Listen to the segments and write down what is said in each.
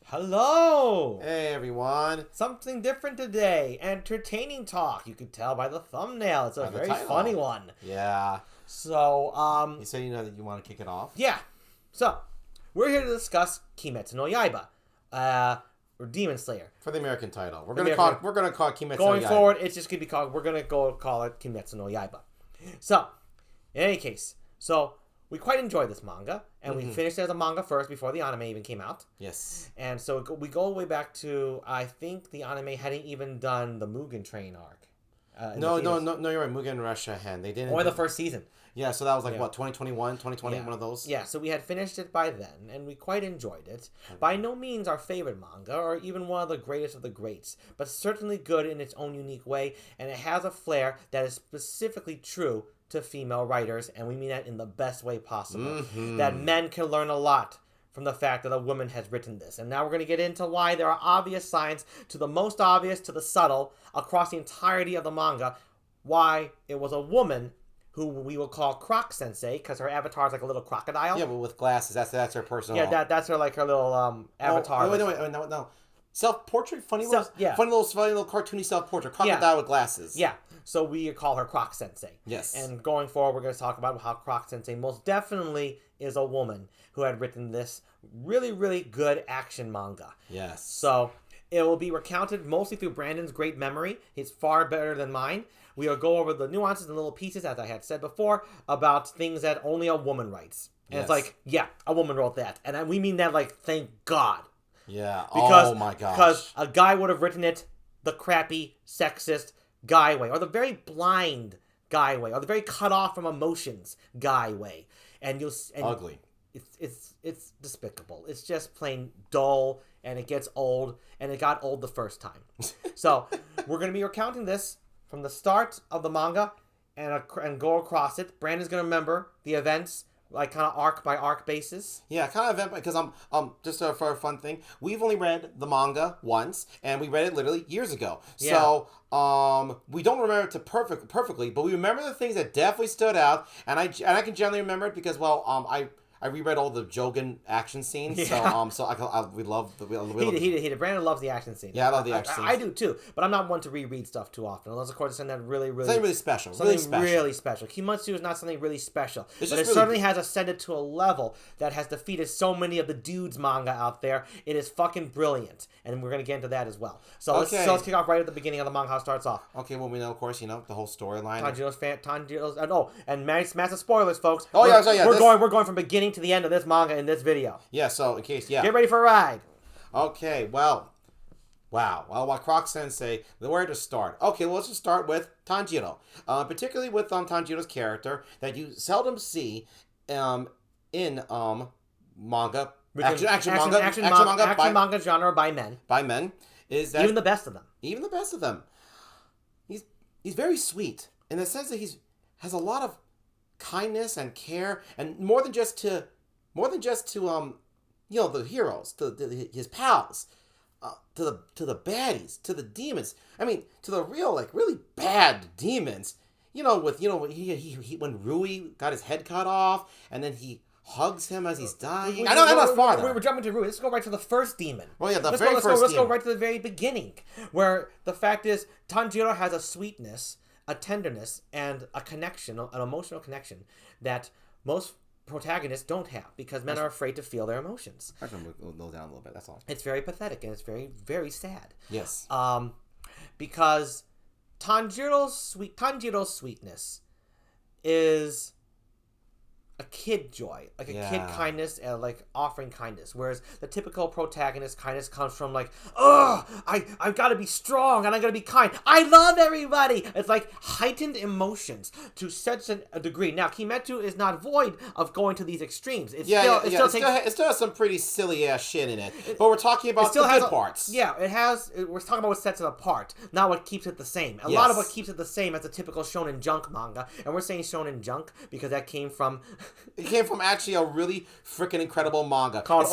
Hello! Hey everyone! Something different today. Entertaining talk. You could tell by the thumbnail. It's a very funny one. Yeah. So, You said that you want to kick it off? Yeah. So, we're here to discuss Kimetsu or Demon Slayer. For the American title. We're gonna call it Kimetsu Going forward, it's just gonna be called we're gonna call it Kimetsunoyaiba. So, in any case, we quite enjoyed this manga, and we finished it as a manga first before the anime even came out. Yes. And so we go all the way back to, I think the anime hadn't even done the Mugen Train arc. No, you're right. Mugen Russia had. They didn't. Or the first season. Yeah, so that was like, what, 2021, 2020, one of those? Yeah, so we had finished it by then, and we quite enjoyed it. By no means our favorite manga, or even one of the greatest of the greats, but certainly good in its own unique way, and it has a flair that is specifically true to female writers, and we mean that in the best way possible. That men can learn a lot from the fact that a woman has written this. And now we're going to get into why there are obvious signs, to the most obvious to the subtle, across the entirety of the manga, why it was a woman who we will call Croc-Sensei, because her avatar is like a little crocodile. Yeah, but with glasses. That's her personal... Yeah, that's her little avatar. No. Self-portrait? Funny little cartoony self-portrait. Crocodile with glasses. Yeah. So we call her Croc-Sensei. Yes. And going forward, we're going to talk about how Croc-Sensei most definitely is a woman who had written this really, really good action manga. Yes. So it will be recounted mostly through Brandon's great memory. He's far better than mine. We will go over the nuances and little pieces, as I had said before, about things that only a woman writes. And it's like, yeah, a woman wrote that. And we mean that like, thank God. Yeah. Oh my gosh. Because a guy would have written it the crappy, sexist guy way, or the very blind guy way, or the very cut off from emotions guy way. And ugly. It's despicable. It's just plain dull, and it gets old, and it got old the first time. So we're going to be recounting this from the start of the manga and go across it. Brandon's going to remember the events, like kind of arc by arc basis. Yeah, kind of event, because just for a fun thing, we've only read the manga once, and we read it literally years ago. Yeah. So we don't remember it perfectly, but we remember the things that definitely stood out, and I can generally remember it because I reread all the Jogan action scenes, Yeah. we love the... Brandon loves the action scene. Yeah, I love the action scenes. I do too, but I'm not one to reread stuff too often, unless of course it's something that really special. Something really special. Kimetsu is not something really special, but it certainly has ascended to a level that has defeated so many of the dudes manga out there. It is fucking brilliant, and we're gonna get into that as well. So let's kick off right at the beginning of the manga. How it starts off. Okay, well we know, of course, the whole storyline. And massive spoilers, folks. We're going from beginning to the end of this manga in this video. Yeah, so in case, Get ready for a ride. Okay, wow. While Croc-Sensei, where to start? Okay, well, let's just start with Tanjiro. Particularly with Tanjiro's character that you seldom see in manga. Action manga genre by men. By men. Is that even the best of them. Even the best of them. He's very sweet in the sense that has a lot of kindness and care, and more than just to the heroes, to his pals, to the baddies, to the demons. I mean, to the real really bad demons. When Rui got his head cut off, and then he hugs him as he's dying. I know that's farther. We're jumping to Rui. Let's go right to the first demon. Well, yeah, Let's go right to the very beginning, where the fact is Tanjiro has a sweetness, a tenderness, and a connection, an emotional connection that most protagonists don't have, because men are afraid to feel their emotions. I can move those down a little bit, that's all. It's very pathetic, and it's very, very sad. Yes. Because Tanjiro's sweetness is a kid joy, like a kid kindness, and like offering kindness. Whereas the typical protagonist kindness comes from I've got to be strong and I got to be kind. I love everybody. It's like heightened emotions to such a degree. Now, Kimetsu is not void of going to these extremes. It still has some pretty silly ass shit in it. But we're talking about the good parts. Yeah, we're talking about what sets it apart, not what keeps it the same. A lot of what keeps it the same as a typical Shounen Junk manga, and we're saying Shounen Junk because that came from. It came from actually a really freaking incredible manga called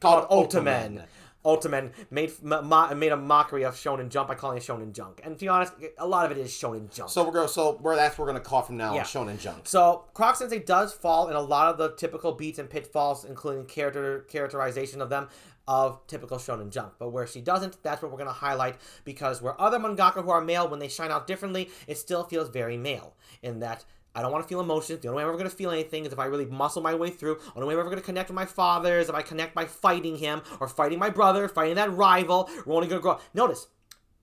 Ultraman. Ultraman made a mockery of Shounen Jump by calling it Shounen Junk. And to be honest, a lot of it is Shounen Junk. So that's what we're gonna call from now on, Shounen Junk. So Croc-Sensei does fall in a lot of the typical beats and pitfalls, including characterization of them, of typical Shounen Junk. But where she doesn't, that's what we're going to highlight, because where other mangaka who are male, when they shine out differently, it still feels very male. In that, I don't want to feel emotions. The only way I'm ever going to feel anything is if I really muscle my way through. The only way I'm ever going to connect with my father is if I connect by fighting him, or fighting my brother, fighting that rival. We're only going to grow. Notice,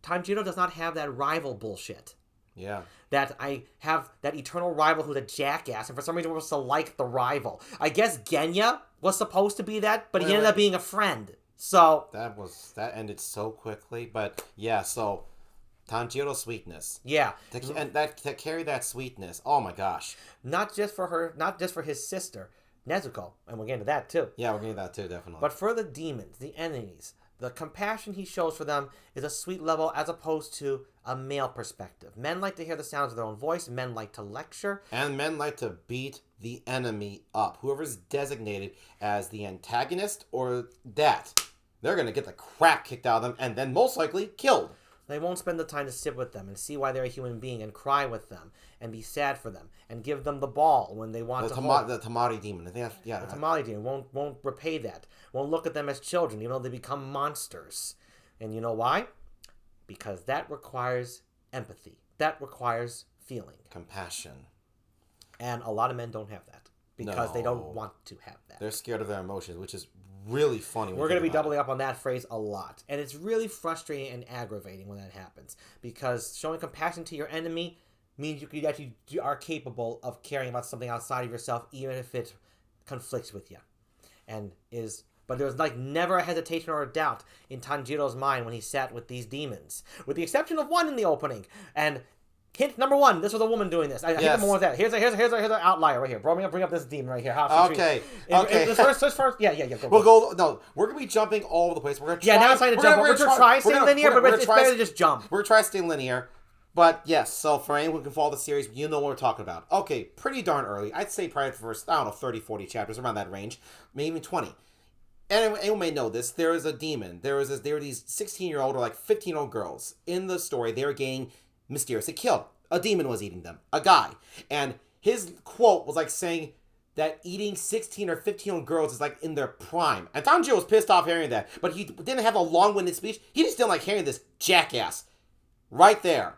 Tanjiro does not have that rival bullshit. Yeah. That I have that eternal rival who's a jackass, and for some reason we're supposed to like the rival. I guess Genya was supposed to be that, but he ended up being a friend. So that ended so quickly, but yeah. So Tanjiro's sweetness, to carry that sweetness. Oh my gosh! Not just for his sister Nezuko, and we'll get into that too. Yeah, we'll get into that too, definitely. But for the demons, the enemies. The compassion he shows for them is a sweet level as opposed to a male perspective. Men like to hear the sounds of their own voice. Men like to lecture. And men like to beat the enemy up. Whoever's designated as the antagonist or that, they're going to get the crap kicked out of them and then most likely killed. They won't spend the time to sit with them and see why they're a human being and cry with them and be sad for them and give them the ball when they want to hold. The Tamari demon. I think that's, the Tamari demon won't repay that. Won't look at them as children, even though they become monsters. And you know why? Because that requires empathy. That requires feeling. Compassion. And a lot of men don't have that. Because they don't want to have that. They're scared of their emotions, which is really funny. We're going to be doubling up on that phrase a lot. And it's really frustrating and aggravating when that happens. Because showing compassion to your enemy means you actually are capable of caring about something outside of yourself, even if it conflicts with you. But there's never a hesitation or a doubt in Tanjiro's mind when he sat with these demons. With the exception of one in the opening. And hint number one, this was a woman doing this. I hit number one with that. Here's an outlier right here. Bring up this demon right here. Okay. First. Yeah. No, we're going to be jumping all over the place. We're going to try. Yeah, now it's time to jump. We're going to try stay linear, but it's better to just jump. We're going to try to stay linear. But yes, so for anyone who can follow the series, you know what we're talking about. Okay, pretty darn early. I'd say probably the first, 30, 40 chapters, around that range. Maybe even 20. And anyone may know this. There is a demon. There were these 16-year-old or 15-year-old girls. In the story, they were getting mysteriously killed. A demon was eating them. A guy. And his quote was saying that eating 16 or 15-year-old girls is in their prime. And Tanjiro was pissed off hearing that. But he didn't have a long-winded speech. He just didn't like hearing this jackass. Right there.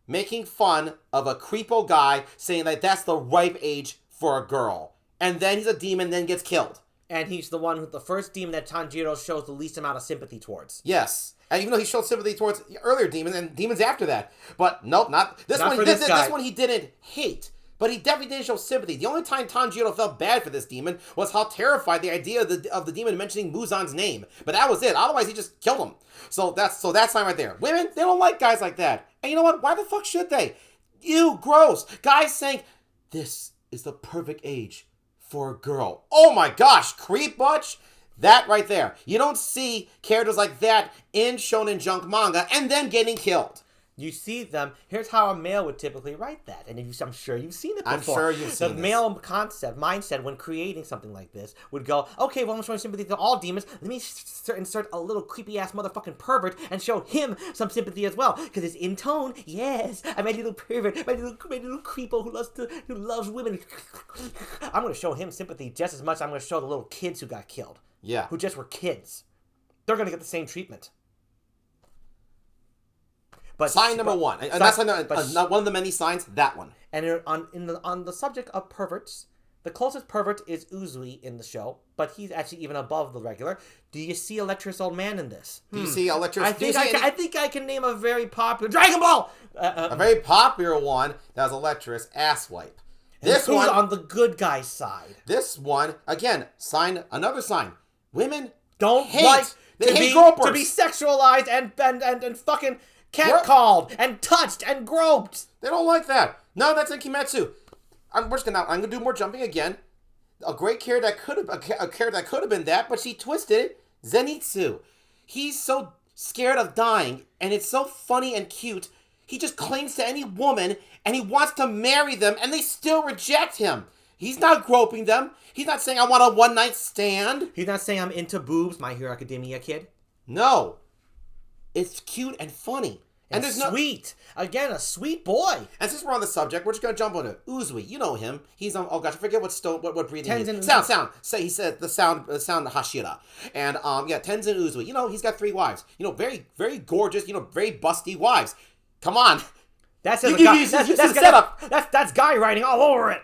Making fun of a creepo guy saying that that's the ripe age for a girl. And then he's a demon, then gets killed. And he's the first demon that Tanjiro shows the least amount of sympathy towards. Yes. And even though he showed sympathy towards earlier demons and demons after that. But nope, not this one. This one he didn't hate. But he definitely didn't show sympathy. The only time Tanjiro felt bad for this demon was how terrified the idea of the demon mentioning Muzan's name. But that was it. Otherwise, he just killed him. So that's time right there. Women, they don't like guys like that. And you know what? Why the fuck should they? Ew, gross. Guys saying, this is the perfect age for a girl. Oh my gosh, creep much? That right there. You don't see characters like that in Shounen Junk manga and then getting killed. You see them. Here's how a male would typically write that, and I'm sure you've seen it before. I'm sure you've seen the male mindset when creating something like this would go, okay, well, I'm showing sympathy to all demons. Let me insert a little creepy ass motherfucking pervert and show him some sympathy as well, because it's in tone. Yes, I'm a little pervert, my little creepo who loves women. I'm going to show him sympathy just as much as I'm going to show the little kids who got killed. Yeah, who just were kids. They're going to get the same treatment. But sign number one, and that's not one of the many signs. That one. And on the subject of perverts, the closest pervert is Uzui in the show, but he's actually even above the regular. Do you see a lecherous old man in this? Do you see a lecherous? I think I can name a very popular Dragon Ball. A very popular one that was a lecherous asswipe. This one on the good guy side. This one again. Another sign. Women don't hate. Like they hate gropers. To be sexualized and fucking catcalled and touched and groped. They don't like that. No, that's in Kimetsu. I'm gonna do more jumping again. A great character that could have been that, but she twisted it. Zenitsu. He's so scared of dying, and it's so funny and cute. He just clings to any woman, and he wants to marry them, and they still reject him. He's not groping them. He's not saying, I want a one-night stand. He's not saying, I'm into boobs, My Hero Academia kid. No. It's cute and funny. And there's sweet. Again, a sweet boy. And since we're on the subject, we're just going to jump on it. Uzui, you know him. He's on, oh gosh, I forget what breathing he is. Sound. He said the sound Hashira. And, Tenzin Uzui. You know, he's got 3 wives. You know, very, very gorgeous, you know, very busty wives. Come on. That's setup. That's guy writing all over it.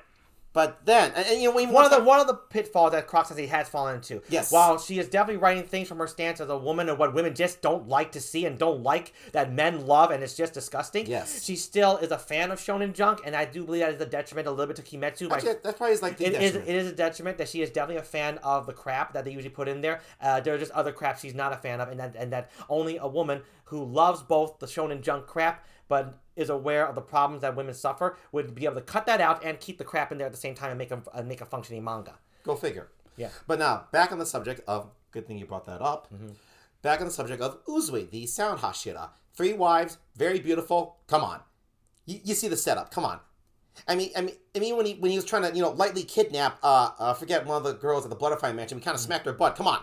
But then, and you know, one of the pitfalls that Croc-Sensei has fallen into. Yes. While she is definitely writing things from her stance as a woman and what women just don't like to see and don't like that men love and it's just disgusting. Yes. She still is a fan of Shounen Junk, and I do believe that is a detriment a little bit to Kimetsu. Actually, that probably is like the detriment. It is a detriment that she is definitely a fan of the crap that they usually put in there. There are just other crap she's not a fan of, and that only a woman who loves both the Shounen Junk crap but is aware of the problems that women suffer would be able to cut that out and keep the crap in there at the same time and make a functioning manga. Go figure. Yeah. But now, back on the subject of, good thing you brought that up, back on the subject of Uzui, the sound Hashira. 3 wives, very beautiful. Come on. You see the setup. Come on. I mean, when he was trying to, you know, lightly kidnap, forget one of the girls at the Butterfly Mansion, we kind of smacked her butt. Come on.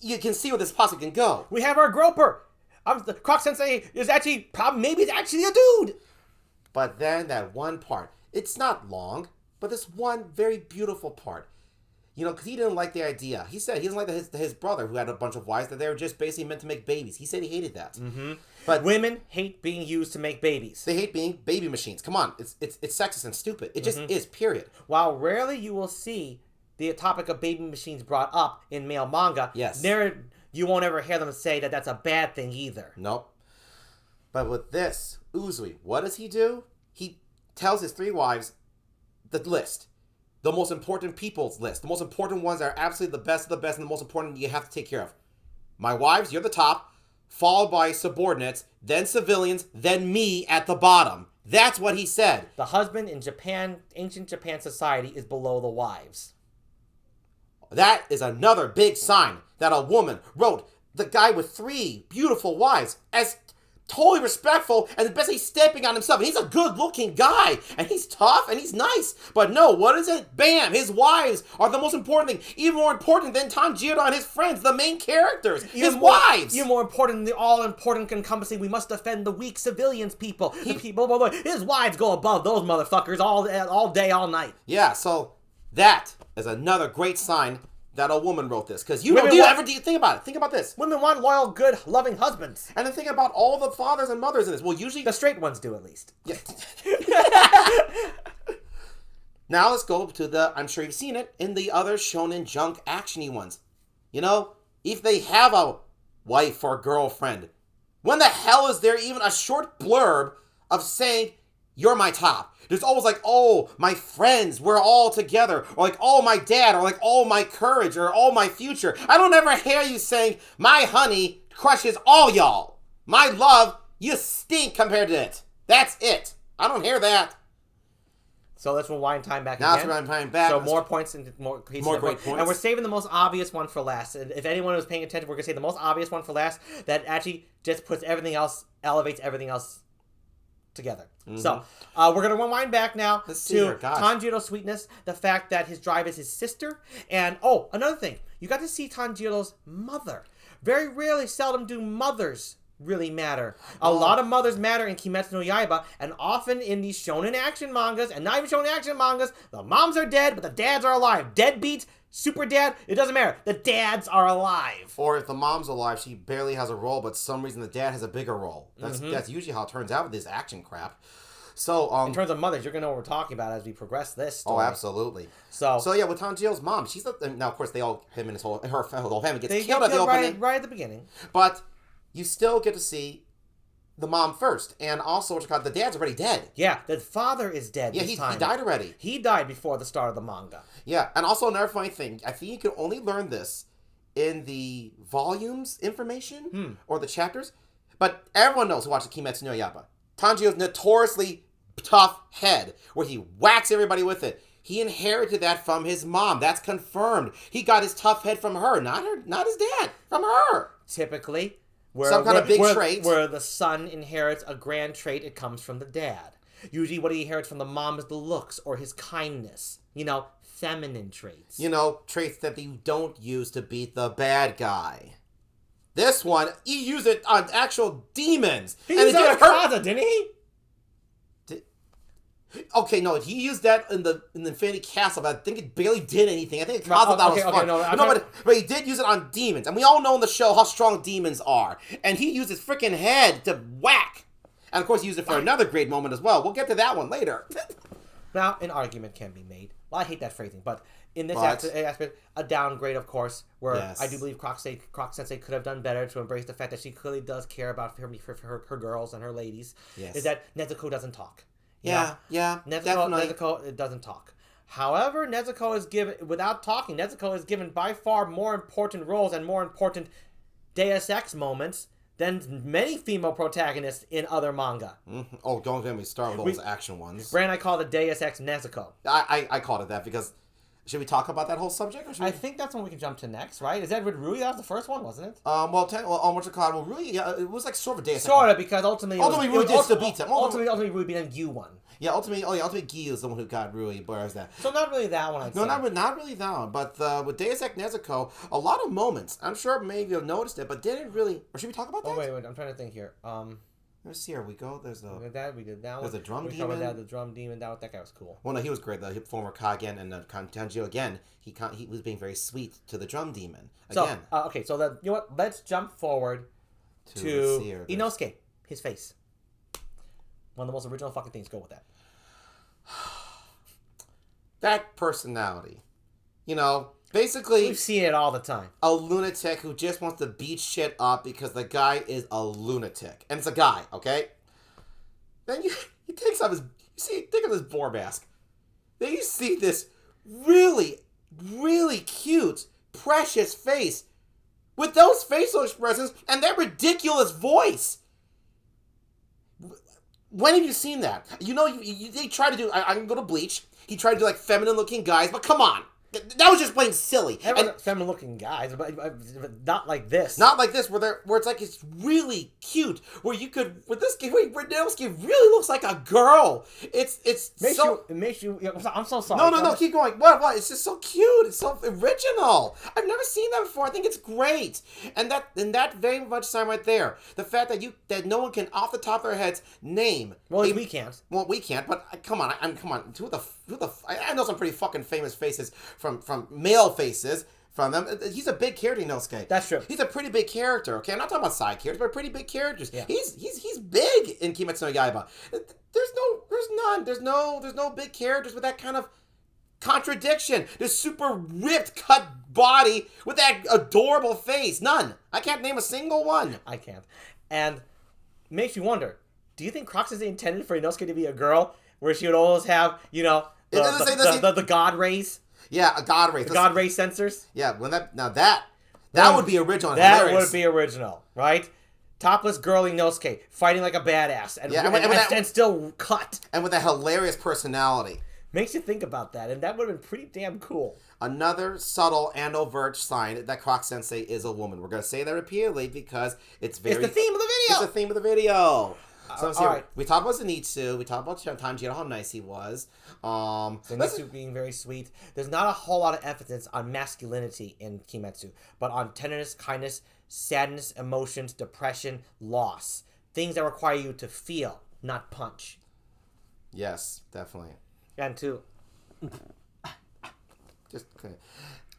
You can see where this possibly can go. We have our groper. The Croc-Sensei is actually, maybe it's actually a dude. But then that one part, it's not long, but this one very beautiful part. You know, because he didn't like the idea. He said he doesn't like his brother, who had a bunch of wives, that they were just basically meant to make babies. He said he hated that. Mm-hmm. But women hate being used to make babies. They hate being baby machines. Come on, it's sexist and stupid. It just is, period. While rarely you will see the topic of baby machines brought up in male manga, yes, you won't ever hear them say that that's a bad thing either. Nope. But with this, Uzui, what does he do? He tells his 3 wives the list. The most important people's list. The most important ones that are absolutely the best of the best and the most important you have to take care of. My wives, you're the top, followed by subordinates, then civilians, then me at the bottom. That's what he said. The husband in Japan, ancient Japan society, is below the wives. That is another big sign that a woman wrote the guy with 3 beautiful wives as totally respectful and basically stepping on himself. And he's a good-looking guy, and he's tough, and he's nice. But no, what is it? Bam! His wives are the most important thing. Even more important than Tanjiro and his friends, the main characters. His wives! Even more important than the all-important encompassing, we must defend the weak civilians, people. His wives go above those motherfuckers all day, all night. Yeah, so that is another great sign that a woman wrote this. Because you think about it. Think about this. Women want loyal, good, loving husbands. And then think about all the fathers and mothers in this. Well, usually... The straight ones do, at least. Yeah. Now let's go to the... I'm sure you've seen it in the other Shounen Junk action-y ones. You know, if they have a wife or girlfriend, when the hell is there even a short blurb of saying, you're my top? There's always like, oh, my friends, we're all together. Or like, oh, my dad. Or like, oh, my courage. Or oh, my future. I don't ever hear you saying, my honey crushes all y'all. My love, you stink compared to it. That's it. I don't hear that. So let's rewind time back now again. Now let's rewind time back. So more points and more great points. And we're saving the most obvious one for last. And if anyone was paying attention, we're going to say the most obvious one for last that actually just puts everything else, elevates everything else together. Mm-hmm. So we're going to rewind back now to Tanjiro's sweetness, the fact that his drive is his sister, and another thing, you got to see Tanjiro's mother. Very rarely, seldom do mothers really matter. A lot of mothers matter in Kimetsu no Yaiba, and often in these shonen action mangas, and not even shonen action mangas, the moms are dead, but the dads are alive. Deadbeats, super dad, it doesn't matter. The dads are alive. Or if the mom's alive, she barely has a role, but some reason the dad has a bigger role. That's usually how it turns out with this action crap. So, in terms of mothers, you're gonna know what we're talking about as we progress this story. Oh, absolutely. So yeah, with Tanjiro's mom, she's now of course her whole family gets killed at the opening, right at the beginning. But you still get to see the mom first, and also the dad's already dead. Yeah, the father is dead. Yeah, he died already. He died before the start of the manga. Yeah, and also another funny thing, I think you can only learn this in the volumes information or the chapters, but everyone knows who watches Kimetsu no Yaiba. Tanjiro's notoriously tough head, where he whacks everybody with it. He inherited that from his mom. That's confirmed. He got his tough head from her, not his dad, from her. Typically, some kind of big trait. Where the son inherits a grand trait, it comes from the dad. Usually what he inherits from the mom is the looks or his kindness. Feminine traits. Traits that you don't use to beat the bad guy. This one, he used it on actual demons. He used it on Kaza, didn't he? Okay, no, he used that in the Infinity Castle, but I think it barely did anything. I think Kaza thought it was fun. But he did use it on demons, and we all know in the show how strong demons are. And he used his freaking head to whack. And of course, he used it for another great moment as well. We'll get to that one later. Now, an argument can be made. Well, I hate that phrasing, but in this aspect, a downgrade, of course, where I do believe Croc-Sensei could have done better to embrace the fact that she clearly does care about her girls and her ladies, is that Nezuko doesn't talk. Nezuko it doesn't talk. However, Nezuko is given, without talking, Nezuko is given by far more important roles and more important Deus Ex moments than many female protagonists in other manga. Mm-hmm. Oh, don't get me started with those action ones. Brand, I call it Deus Ex Nezuko. I called it that because... Should we talk about that whole subject? Or I think that's when we can jump to next, right? Is that with Rui? That was the first one, wasn't it? Rui, it was like sort of a Deus Ex. Sort of, because ultimately Rui did still beat him. Ultimately, Rui beat him. Gyu won. Yeah, ultimately Gyu is the one who got Rui. Whereas that. So not really that one. I'd say. Not really that one. But with Deus Ex Nezuko, a lot of moments. I'm sure maybe you've noticed it, but didn't really. Or should we talk about that? Oh wait, I'm trying to think here. Let's see. Here we go. We did that one. There's a drum demon. We talked about the drum demon. That guy was cool. Well, no, he was great. The former Kagen and Tanjiro again. He was being very sweet to the drum demon again. So okay, so you know what? Let's jump forward to Inosuke. His face. One of the most original fucking things. Go with that. That personality. You know, basically... We've seen it all the time. A lunatic who just wants to beat shit up because the guy is a lunatic. And it's a guy, okay? Then he takes off think of his boar mask. Then you see this really, really cute, precious face with those facial expressions and that ridiculous voice. When have you seen that? You know, they try to do... I can go to Bleach. He tried to do, like, feminine-looking guys, but come on. That was just plain silly. Feminine-looking guys, but not like this. Not like this, where it's like it's really cute. Where you could, with this game, where Rengoku really looks like a girl. It makes you. I'm so sorry. No, keep going. What? It's just so cute. It's so original. I've never seen that before. I think it's great. And that very much sign right there. The fact that no one can off the top of their heads name. Well, we can't. Well, we can't. But come on, come on. I know some pretty fucking famous faces from male faces from them. He's a big character, Inosuke. That's true. He's a pretty big character. Okay, I'm not talking about side characters, but pretty big characters. Yeah. He's big in Kimetsu no Yaiba. There's no big characters with that kind of contradiction. This super ripped, cut body with that adorable face. None. I can't name a single one. I can't. And makes you wonder. Do you think Croc-Sensei intended for Inosuke to be a girl, where she would always have, the god rays? Yeah, a god ray. The god ray sensors? Yeah, that would be original. That would be original, right? Topless girl Inosuke fighting like a badass and still cut. And with a hilarious personality. Makes you think about that, and that would have been pretty damn cool. Another subtle and overt sign that Croc-Sensei is a woman. We're going to say that repeatedly because it's the theme of the video. It's the theme of the video. So right. We talked about Zenitsu. We talked about Tanjiro, how nice he was. Zenitsu being very sweet. There's not a whole lot of emphasis on masculinity in Kimetsu, but on tenderness, kindness, sadness, emotions, depression, loss. Things that require you to feel, not punch. Yes, definitely. And to... Just... Okay.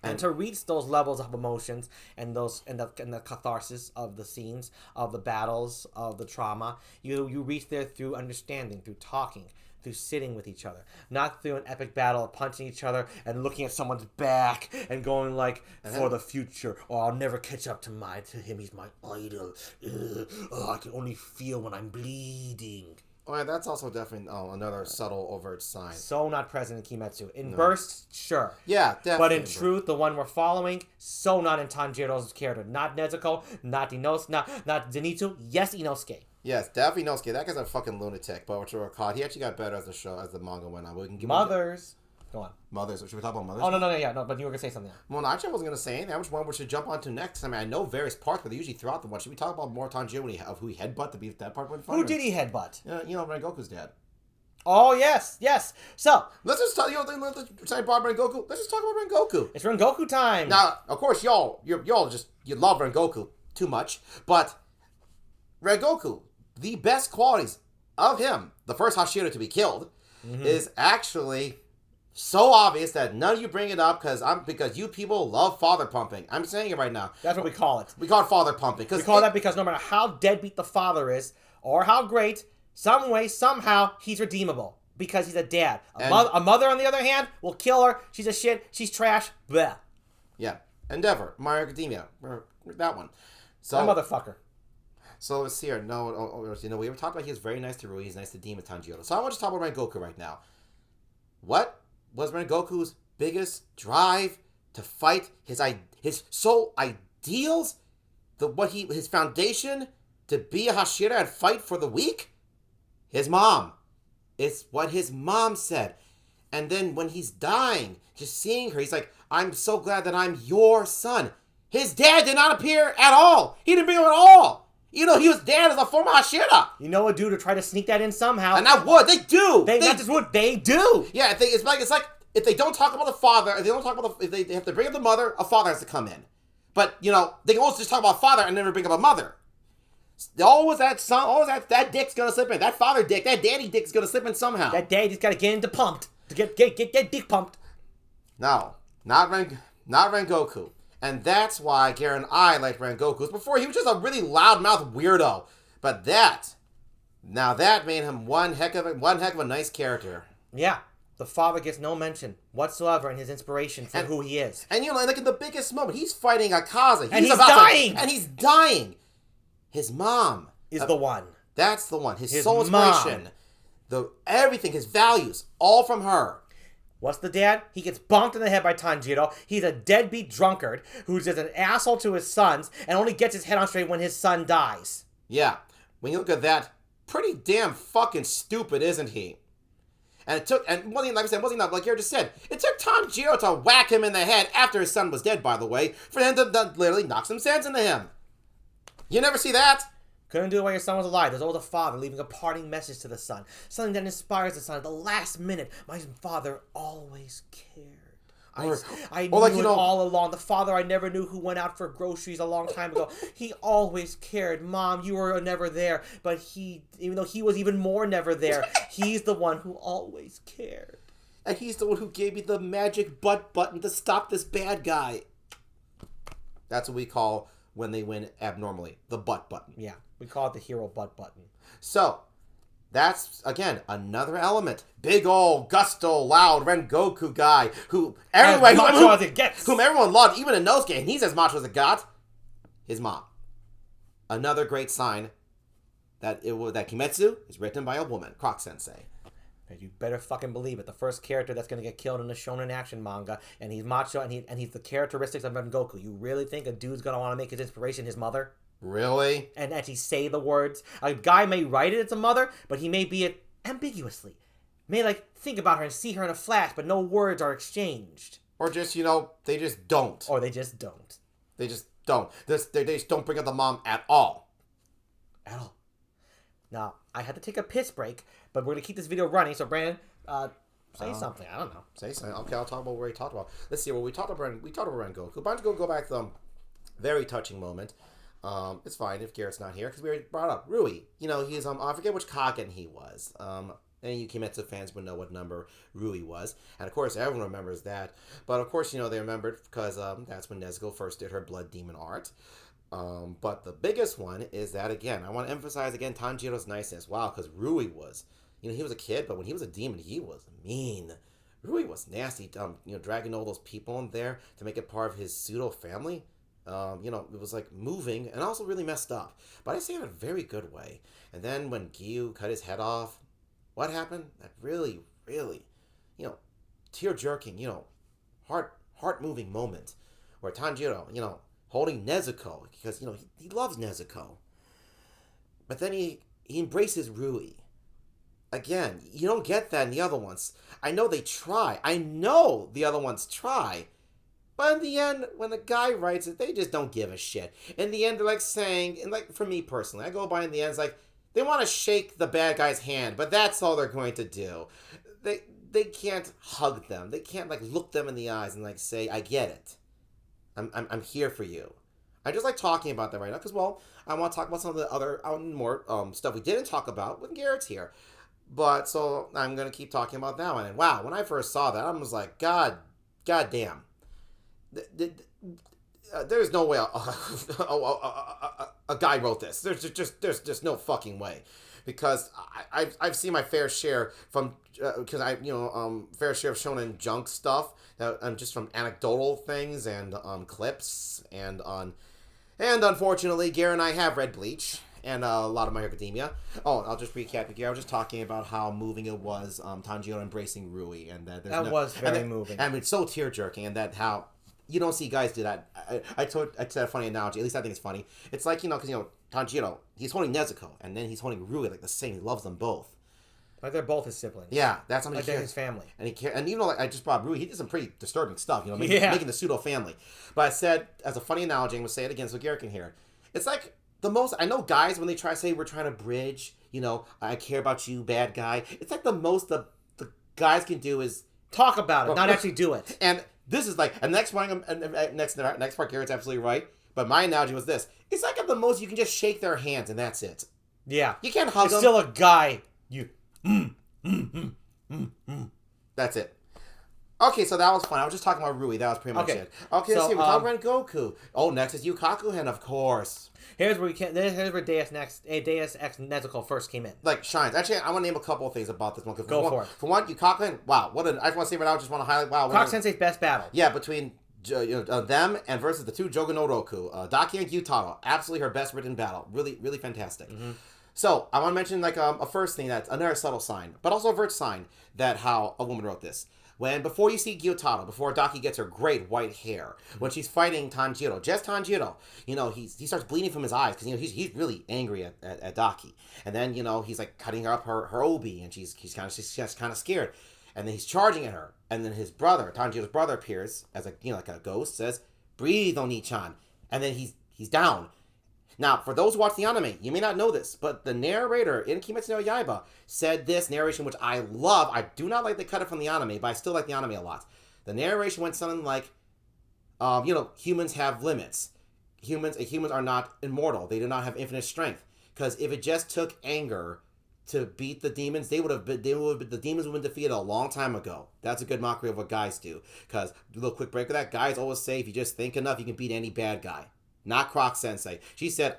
And to reach those levels of emotions and the catharsis of the scenes, of the battles, of the trauma, you reach there through understanding, through talking, through sitting with each other, not through an epic battle of punching each other and looking at someone's back and going like, for the future, or I'll never catch up to him, he's my idol. I can only feel when I'm bleeding. Oh, yeah, that's also definitely another subtle, overt sign. So not present in Kimetsu. In bursts, sure. Yeah, definitely. But in truth, the one we're following, so not in Tanjiro's character. Not Nezuko, not Inosuke, not Zenitsu. Yes, Inosuke. Yes, definitely Inosuke. That guy's a fucking lunatic. But what you recall, he actually got better as the manga went on. We can give Mothers. Go on. Mothers. Should we talk about mothers? Oh, no, but you were going to say something. Well, actually, I wasn't going to say anything. Which one we should jump on to next? I mean, I know various parts, but they're usually throughout the one. Should we talk about more Tanjiro of who he headbutt to be that part? Who did he headbutt? Rengoku's dad. Oh, yes. So, let's just talk, let's say about Rengoku. Let's just talk about Rengoku. It's Rengoku time. Now, of course, y'all love Rengoku. too much, but Rengoku, the best qualities of him, the first Hashira to be killed, is actually so obvious that none of you bring it up because you people love father pumping. I'm saying it right now. That's what we call it. We call it father pumping. We call that because no matter how deadbeat the father is, or how great, some way, somehow, he's redeemable. Because he's a dad. A mother, on the other hand, will kill her. She's a shit. She's trash. Bleh. Yeah. Endeavor. My Academia. That one. So, that motherfucker. So let's see here. We were talking about he's very nice to Rui. He's nice to Demon Tanjiro. So I want to talk about Rengoku right now. What was Rengoku's biggest drive to fight his sole ideals? His foundation to be a Hashira and fight for the weak? His mom. It's what his mom said. And then when he's dying, just seeing her, he's like, I'm so glad that I'm your son. His dad did not appear at all. He didn't bring him at all. He was dad as a former Hashira. You know what, dude, to try to sneak that in somehow. And that would. They do. They not just would. They do. Yeah, it's like if they don't talk about the father, if they have to bring up the mother, a father has to come in. But, they can also just talk about father and never bring up a mother. Always that son, always that dick's gonna slip in. That father dick, that daddy dick's gonna slip in somehow. That daddy's gotta get into pumped. To get dick pumped. No, not Rengoku. And that's why Garen and I liked Rengoku. Before, he was just a really loudmouth weirdo. But that made him one heck of a nice character. Yeah. The father gets no mention whatsoever in his inspiration for who he is. And like in the biggest moment, he's fighting Akaza. And he's dying! And he's dying! His mom is the one. That's the one. His soul inspiration. Everything, his values, all from her. What's the dad? He gets bonked in the head by Tanjiro. He's a deadbeat drunkard who's just an asshole to his sons and only gets his head on straight when his son dies. Yeah. When you look at that, pretty damn fucking stupid, isn't he? And like I said, wasn't like you just said, it took Tanjiro to whack him in the head after his son was dead, by the way, for him to literally knock some sense into him. You never see that? Couldn't do it while your son was alive. There's always a father leaving a parting message to the son. Something that inspires the son at the last minute. My father always cared. I knew it all along. The father I never knew who went out for groceries a long time ago. He always cared. Mom, you were never there. But even though he was even more never there, he's the one who always cared. And he's the one who gave me the magic butt button to stop this bad guy. That's what we call when they win abnormally. The butt button. Yeah. We call it the hero butt button. So, that's, again, another element. Big old, gusto, loud Rengoku guy whom everyone loved, even Inosuke, and he's as macho as it got. His mom. Another great sign that Kimetsu is written by a woman, Croc-Sensei. And you better fucking believe it. The first character that's going to get killed in a shonen action manga, and he's macho, and he's the characteristics of Rengoku. You really think a dude's going to want to make his inspiration his mother? Really? And actually say the words. A guy may write it as a mother, but he may be it ambiguously. May think about her and see her in a flash, but no words are exchanged. Or just, they just don't. Or they just don't. They just don't. They just don't bring up the mom at all. At all. Now, I had to take a piss break, but we're going to keep this video running, so Brandon, say something. I don't know. Say something. Okay, I'll talk about what we talked about. Let's see, we talked about Rengoku. Why don't you go back to the very touching moment. It's fine if Garrett's not here, because we already brought up Rui. He's, I forget which Kaken he was. Any of you Kimetsu fans would know what number Rui was. And, of course, everyone remembers that. But, of course, they remembered because that's when Nezuko first did her Blood Demon art. But the biggest one is that, again, I want to emphasize, again, Tanjiro's niceness. Wow, because Rui was, he was a kid, but when he was a demon, he was mean. Rui was nasty, dragging all those people in there to make it part of his pseudo-family. It was moving and also really messed up. But I say it in a very good way. And then when Gyu cut his head off, what happened? That really, really, tear-jerking, heart-moving moment where Tanjiro, holding Nezuko, because, he loves Nezuko. But then he embraces Rui. Again, you don't get that in the other ones. I know they try. I know the other ones try. But in the end, when the guy writes it, they just don't give a shit. In the end, they're saying, and for me personally, I go by in the end, it's they want to shake the bad guy's hand, but that's all they're going to do. They can't hug them. They can't look them in the eyes and say, I get it. I'm here for you. I just like talking about that right now because, well, I want to talk about some of the other more stuff we didn't talk about when Garrett's here. But so I'm gonna keep talking about that one. And wow, when I first saw that, I was like, God damn. There's no way a guy wrote this. There's just no fucking way, because I've seen my fair share from because fair share of Shounen Junk stuff that just from anecdotal things and clips and unfortunately, Gare and I have read Bleach and a lot of My Hero Academia. Oh, I'll just recap it. I was just talking about how moving it was, Tanjiro embracing Rui, and that was very moving. And it's so tear-jerking, and that how you don't see guys do that. I said a funny analogy. At least I think it's funny. It's like, because Tanjiro, he's holding Nezuko, and then he's holding Rui like the same. He loves them both. Like they're both his siblings. Yeah, that's something. Like they're his family. And he cares. And even though I just brought Rui, he did some pretty disturbing stuff. Making the pseudo family. But I said as a funny analogy, I'm gonna say it again so Garrett can hear it. It's like the most. I know guys when they try to say we're trying to bridge. I care about you, bad guy. It's like the most the guys can do is talk about it, not actually do it. And this is like, and next part, Garrett's absolutely right. But my analogy was this: it's like at the most you can just shake their hands and that's it. Yeah, you can't hug them. Still a guy. That's it. Okay, so that was fun. I was just talking about Rui. That was pretty much it. Okay, let's see. We talk Rengoku. Oh, next is Yukaku, and of course. Here's where Deus Ex Nezuko first came in. Like, shines. Actually, I want to name a couple of things about this one. Go for it. For one, Yukaku, wow. I just want to say right now, I just want to highlight, wow. Croc-Sensei's best battle. Yeah, between them and versus the two Jogo no Roku. Daki and Gyutaro. Absolutely her best written battle. Really, really fantastic. Mm-hmm. So, I want to mention like a first thing that's another subtle sign, but also a vert sign that how a woman wrote this. Before you see Gyutaro, before Daki gets her great white hair, when she's fighting Tanjiro, just Tanjiro, he starts bleeding from his eyes because he's really angry at Daki, and then he's like cutting up her obi, and she's kind of scared, and then he's charging at her, and then his brother, Tanjiro's brother, appears as like a ghost, says, "Breathe, Oni-chan," and then he's down. Now, for those who watch the anime, you may not know this, but the narrator in Kimetsu no Yaiba said this narration, which I love. I do not like they cut it from the anime, but I still like the anime a lot. The narration went something like, humans have limits. Humans are not immortal. They do not have infinite strength. Because if it just took anger to beat the demons, the demons would have been defeated a long time ago. That's a good mockery of what guys do. Because, a little quick break of that, guys always say if you just think enough, you can beat any bad guy. Not Croc-Sensei. She said,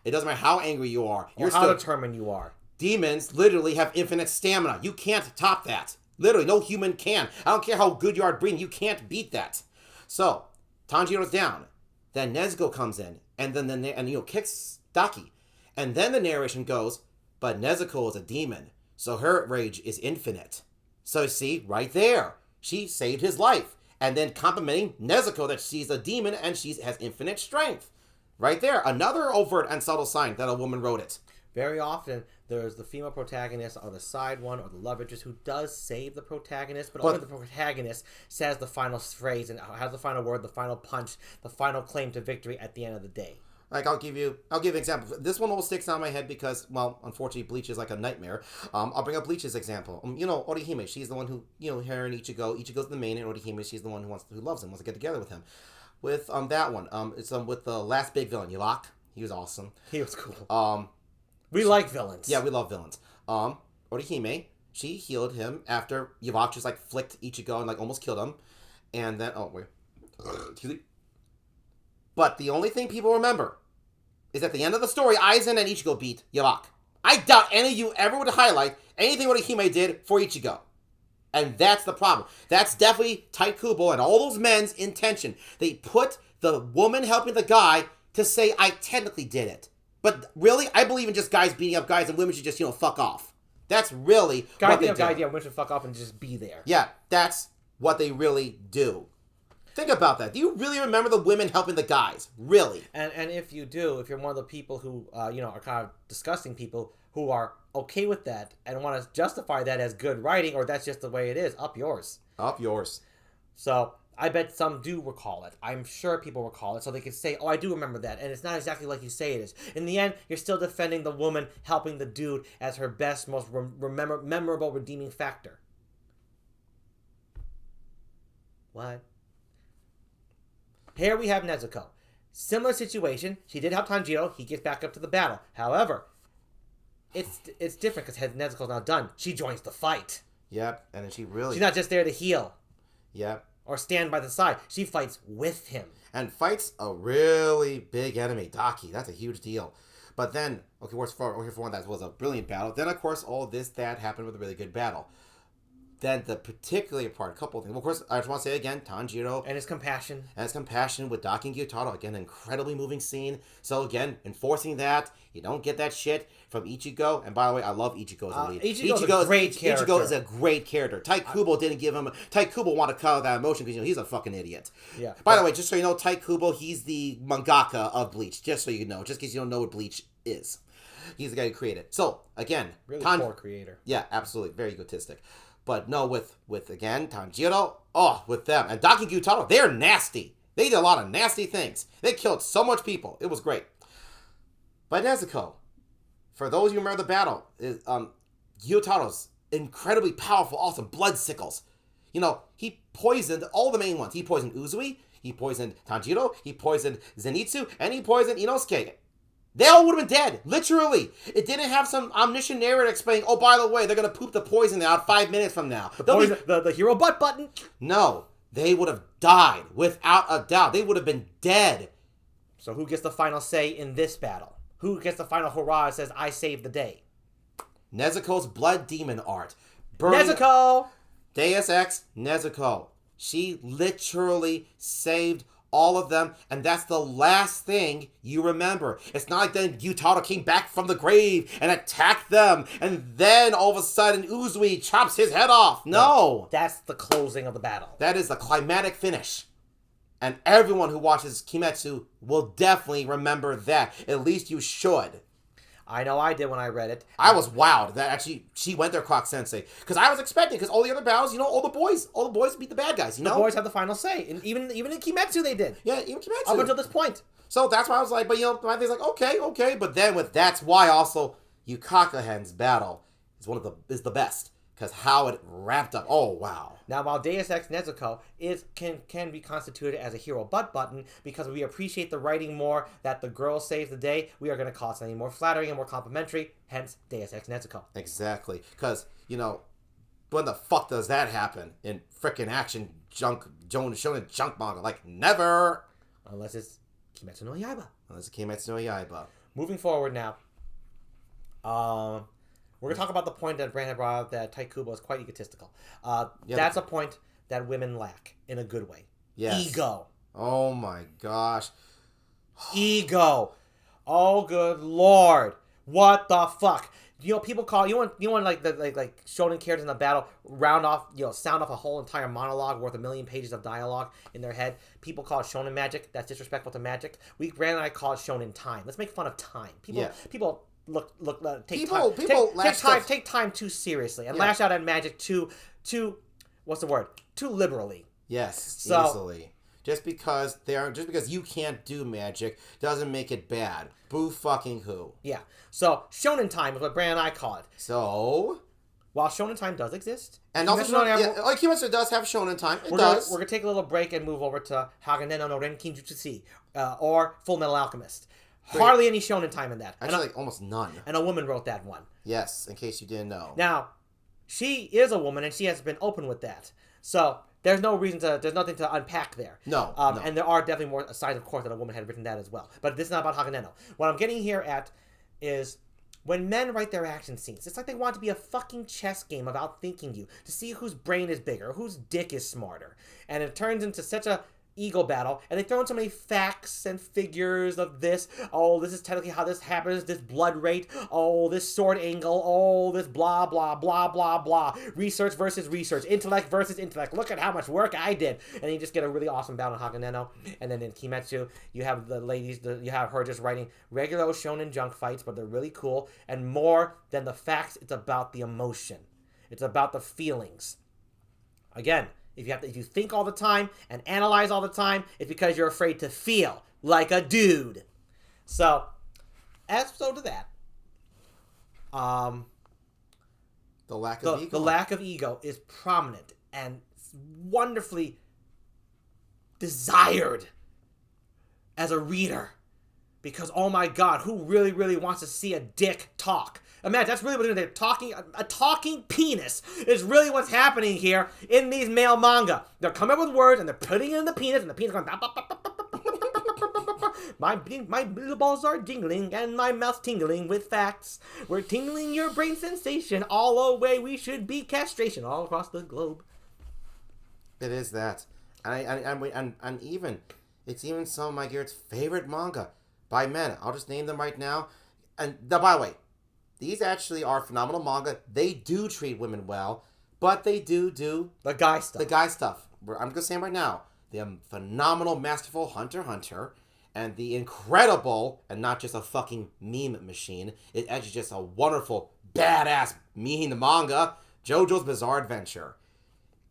it doesn't matter how angry you are. Or how determined you are. Demons literally have infinite stamina. You can't top that. Literally, no human can. I don't care how good you are at breathing. You can't beat that. So, Tanjiro's down. Then Nezuko comes in. And then kicks Daki. And then the narration goes, but Nezuko is a demon. So her rage is infinite. So see, right there. She saved his life. And then complimenting Nezuko that she's a demon and she has infinite strength. Right there. Another overt and subtle sign that a woman wrote it. Very often, there's the female protagonist or the side one or the love interest who does save the protagonist, but only the protagonist says the final phrase and has the final word, the final punch, the final claim to victory at the end of the day. Like, I'll give an example. This one always sticks out in my head because, well, unfortunately, Bleach is like a nightmare. I'll bring up Bleach's example. Orihime, she's the one who, her and Ichigo's the main, and Orihime, she's the one who loves him, wants to get together with him. With that one, it's with the last big villain, Yukaku. He was awesome. He was cool. We like villains. Yeah, we love villains. Orihime, she healed him after Yukaku just like flicked Ichigo and like almost killed him, and then but the only thing people remember is at the end of the story, Aizen and Ichigo beat Yukaku. I doubt any of you ever would highlight anything Orihime did for Ichigo. And that's the problem. That's definitely Tite Kubo and all those men's intention. They put the woman helping the guy to say, I technically did it. But really, I believe in just guys beating up guys and women should just, fuck off. That's really what they do. Guys, women should fuck off and just be there. Yeah, that's what they really do. Think about that. Do you really remember the women helping the guys? Really? And if you do, if you're one of the people who, are kind of disgusting people who are okay with that and want to justify that as good writing or that's just the way it is, up yours. Up yours. So, I bet some do recall it. I'm sure people recall it so they can say, I do remember that. And it's not exactly like you say it is. In the end, you're still defending the woman helping the dude as her best, most memorable, redeeming factor. What? Here we have Nezuko. Similar situation. She did help Tanjiro. He gets back up to the battle. However, it's different because Nezuko's now done. She joins the fight. Yep, and then she's not just there to heal. Yep. Or stand by the side. She fights with him. And fights a really big enemy, Daki. That's a huge deal. But then, okay, for one, that was a brilliant battle. Then, of course, all that happened with a really good battle. Then the particularly important couple of things. Well, of course, I just want to say again, Tanjiro. And his compassion. With Daki and Gyutaro. Again, incredibly moving scene. So again, enforcing that. You don't get that shit from Ichigo. And by the way, I love Ichigo as a lead. Ichigo's a great character. Ichigo is a great character. Tai Kubo didn't give him... Tai Kubo wanted to cut out that emotion because, he's a fucking idiot. Yeah. By the way, just so you know, Tai Kubo, he's the mangaka of Bleach. Just so you know. Just in case you don't know what Bleach is. He's the guy who created it. So, again... Really poor creator. Yeah, absolutely. Very egotistic. But no, with again, Tanjiro, with them. And Daki and Gyutaro, they're nasty. They did a lot of nasty things. They killed so much people. It was great. But Nezuko, for those of you who remember the battle, is Gyutaro's incredibly powerful, awesome blood sickles. He poisoned all the main ones. He poisoned Uzui, he poisoned Tanjiro, he poisoned Zenitsu, and he poisoned Inosuke. They all would have been dead, literally. It didn't have some omniscient narrator explaining, oh, by the way, they're going to poop the poison out 5 minutes from now. The hero butt button? No, they would have died, without a doubt. They would have been dead. So who gets the final say in this battle? Who gets the final hurrah and says, I saved the day? Nezuko's blood demon art. Nezuko! Deus Ex Nezuko. She literally saved all of them, and that's the last thing you remember. It's not like then Gyutaro came back from the grave and attacked them, and then all of a sudden Uzui chops his head off. No! That's the closing of the battle. That is the climatic finish. And everyone who watches Kimetsu will definitely remember that. At least you should. I know I did when I read it. I was wowed that actually she went there, Croc-Sensei. Because I was expecting, because all the other battles, all the boys beat the bad guys, The boys have the final say. And even in Kimetsu they did. Yeah, even Kimetsu. Up until this point. So that's why I was like, but my thing's like, okay. But then that's why also Yukaku battle is the best. Because how it wrapped up. Oh, wow. Now, while Deus Ex Nezuko can be constituted as a hero butt button, because we appreciate the writing more that the girl saves the day, we are going to call it something more flattering and more complimentary, hence Deus Ex Nezuko. Exactly. Because, when the fuck does that happen in frickin' action Shounen Junk manga? Like, never! Unless it's Kimetsu no Yaiba. Moving forward now. We're going to talk about the point that Brandon brought up that Tai Kubo is quite egotistical. That's a point that women lack in a good way. Yes. Ego. Oh my gosh. Ego. Oh good lord. What the fuck? People call you want like shonen characters in a battle sound off a whole entire monologue worth 1 million pages of dialogue in their head. People call it shonen magic. That's disrespectful to magic. Brandon and I call it shonen time. Let's make fun of time. People take time too seriously and lash out at magic too liberally. Yes, easily. Just because you can't do magic doesn't make it bad. Boo fucking who. Yeah. So shonen time is what Brandon and I call it. So while shonen time does exist, and also Kimetsu does have shonen time. We're gonna take a little break and move over to Haganeno no Renkin Jutsu or Full Metal Alchemist. Hardly any shonen time in that. Actually, almost none. And a woman wrote that one. Yes, in case you didn't know. Now, she is a woman, and she has been open with that. So, there's nothing to unpack there. No. And there are definitely more signs, of course, that a woman had written that as well. But this is not about Haganeno. What I'm getting here at is when men write their action scenes, it's like they want it to be a fucking chess game of outthinking you, to see whose brain is bigger, whose dick is smarter. And it turns into such a ego battle, and they throw in so many facts and figures of this. Oh, this is technically how this happens, this blood rate. Oh, this sword angle. Oh, this blah, blah, blah, blah, blah. Research versus research. Intellect versus intellect. Look at how much work I did. And you just get a really awesome battle in Haganeno. And then in Kimetsu, you have the ladies, you have her just writing regular Shounen Junk fights, but they're really cool. And more than the facts, it's about the emotion. It's about the feelings. Again, if you think all the time and analyze all the time, it's because you're afraid to feel like a dude. So, as so to that, the lack of ego. The lack of ego is prominent and wonderfully desired as a reader. Because, oh my god, who really, really wants to see a dick talk? Imagine, that's really what they're talking. A talking penis is really what's happening here in these male manga. They're coming up with words, and they're putting it in the penis, and the penis going... My little balls are jingling, and my mouth's tingling with facts. We're tingling your brain sensation all the way. We should be castration all across the globe. It is that. And even... It's even some of my Garrett's favorite manga by men. I'll just name them right now. And by the way, these actually are phenomenal manga. They do treat women well, but they do the guy stuff. The guy stuff. I'm going to say them right now. The phenomenal, masterful Hunter x Hunter, and the incredible, and not just a fucking meme machine, it's actually just a wonderful, badass manga, JoJo's Bizarre Adventure.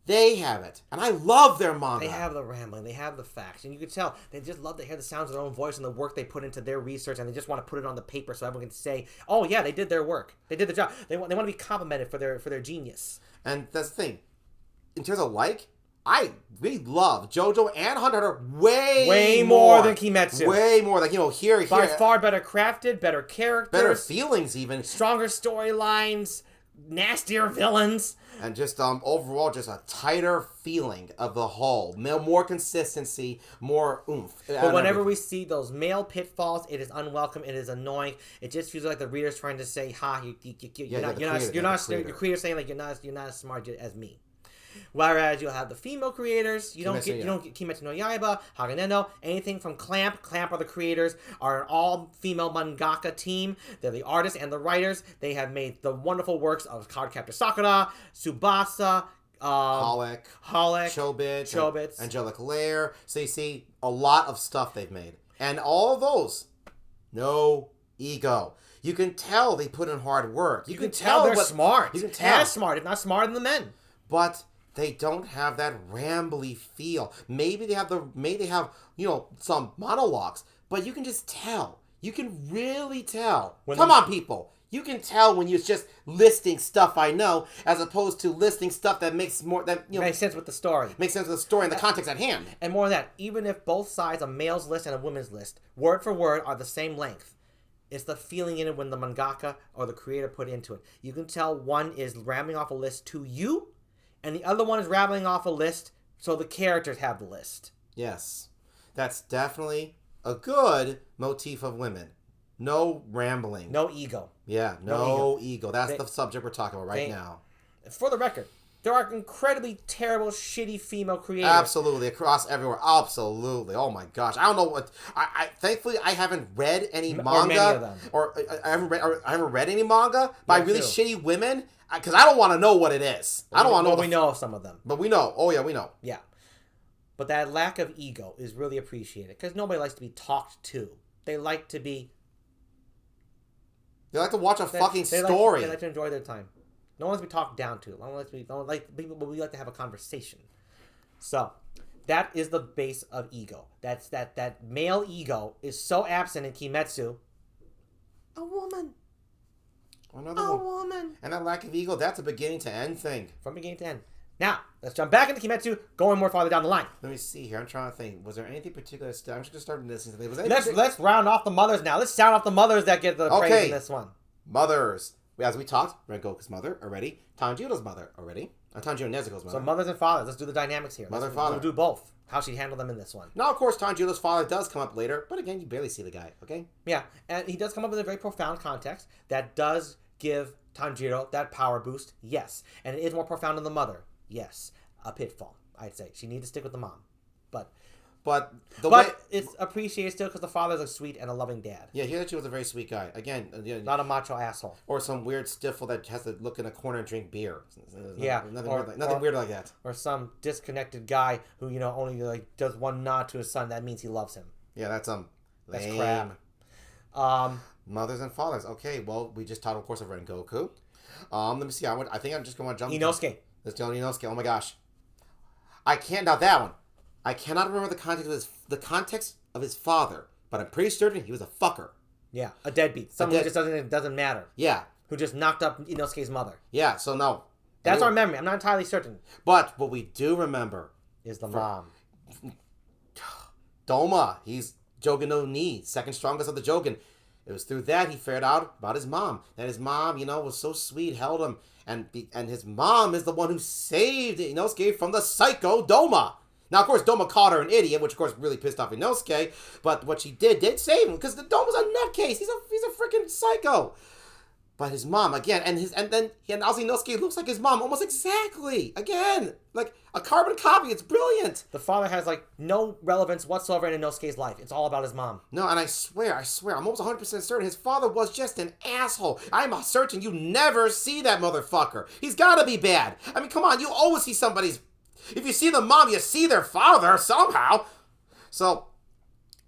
They have it. And I love their manga. They have the rambling. They have the facts. And you can tell they just love to hear the sounds of their own voice and the work they put into their research. And they just want to put it on the paper so everyone can say, oh, yeah, they did their work. They did the job. They want to be complimented for their genius. And that's the thing. In terms of I really love JoJo and Hunter x Hunter way more than Kimetsu. Way more. Like, here. By far better crafted, better characters. Better feelings, even. Stronger storylines. Nastier villains. And just overall, just a tighter feeling of the whole. More consistency, more oomph. But whenever we see those male pitfalls, it is unwelcome. It is annoying. It just feels like the reader's trying to say, "Ha, your creator's saying like you're not as smart as me." Whereas you'll have the female creators, you don't get Kimetsunoyaiba, Haganeno, anything from Clamp. Clamp are the creators, are an all-female mangaka team. They're the artists and the writers. They have made the wonderful works of Cardcaptor Sakura, Tsubasa, Holic, Chobits, Angelic Lair. So you see a lot of stuff they've made. And all of those, no ego. You can tell they put in hard work. You can tell they're smart. You can tell. As smart, if not smarter than the men. But they don't have that rambly feel. Maybe they have some monologues, but you can just tell. You can really tell. Come on, people. You can tell when you're just listing stuff I know, as opposed to listing stuff that makes sense with the story. Makes sense with the story and the context at hand. And more than that, even if both sides, a male's list and a woman's list, word for word, are the same length, it's the feeling in it when the mangaka or the creator put into it. You can tell one is rambling off a list to you, and the other one is rambling off a list so the characters have the list. Yes. That's definitely a good motif of women. No rambling. No ego. Yeah, no ego. That's the subject we're talking about now. For the record, there are incredibly terrible, shitty female creators. Absolutely. Across everywhere. Absolutely. Oh my gosh. I don't know what... Thankfully, I haven't read any manga. Or many of them. I haven't read any manga by really shitty women. Because I don't want to know what it is. I don't want to know. We know of some of them. But we know. Oh, yeah, we know. Yeah. But that lack of ego is really appreciated. Because nobody likes to be talked to. They like to be... They like to watch a fucking story. They like to enjoy their time. No one wants to be talked down to. We like to have a conversation. So, that is the base of ego. That male ego is so absent in Kimetsu. A woman. Another woman. And that lack of ego, that's a beginning to end thing. From beginning to end. Now, let's jump back into Kimetsu, going more farther down the line. Let me see here. I'm trying to think. Was there anything particular? I'm just going to start listening to something. Let's round off the mothers now. Let's sound off the mothers that get the praise in this one. Mothers. As we talked, Rengoku's mother already. Tanjiro's mother already. Tanjiro Nezuko's mother. So mothers and fathers. Let's do the dynamics here. Mother and father. We'll do both. How she handled them in this one. Now, of course, Tanjiro's father does come up later. But again, you barely see the guy, okay? Yeah. And he does come up with a very profound context that does give Tanjiro that power boost. Yes. And it is more profound than the mother. Yes. A pitfall, I'd say. She needs to stick with the mom. But it's appreciated still because the father's a sweet and a loving dad. Yeah, he actually was a very sweet guy. Again, not a macho asshole. Or some weird stiffle that has to look in a corner and drink beer. Nothing weird like that. Or some disconnected guy who only does one nod to his son. That means he loves him. Yeah, that's that's crap. Mothers and fathers. Okay, well, we just talked, of course, of Rengoku. Let me see. I think I'm just going to jump. Inosuke. Let's go Inosuke. Oh my gosh, I can't. Now that one, I cannot remember the context of his father, but I'm pretty certain he was a fucker. Yeah, a deadbeat. Someone who just doesn't matter. Yeah, who just knocked up Inosuke's mother. Yeah. So no, that's our memory. I'm not entirely certain. But what we do remember is the mom. Doma. He's Jogan no Ni, second strongest of the Jogan. It was through that he figured out about his mom. That his mom, was so sweet, held him. And his mom is the one who saved Inosuke from the psycho Doma. Now, of course, Doma called her an idiot, which, of course, really pissed off Inosuke. But what she did save him, because the Doma's a nutcase. He's a freaking psycho. But his mom, again, and also Inosuke looks like his mom almost exactly. Again, like a carbon copy. It's brilliant. The father has, no relevance whatsoever in Inosuke's life. It's all about his mom. No, and I swear, I'm almost 100% certain his father was just an asshole. I'm certain you never see that motherfucker. He's gotta be bad. I mean, come on, you always see somebody's... If you see the mom, you see their father somehow. So...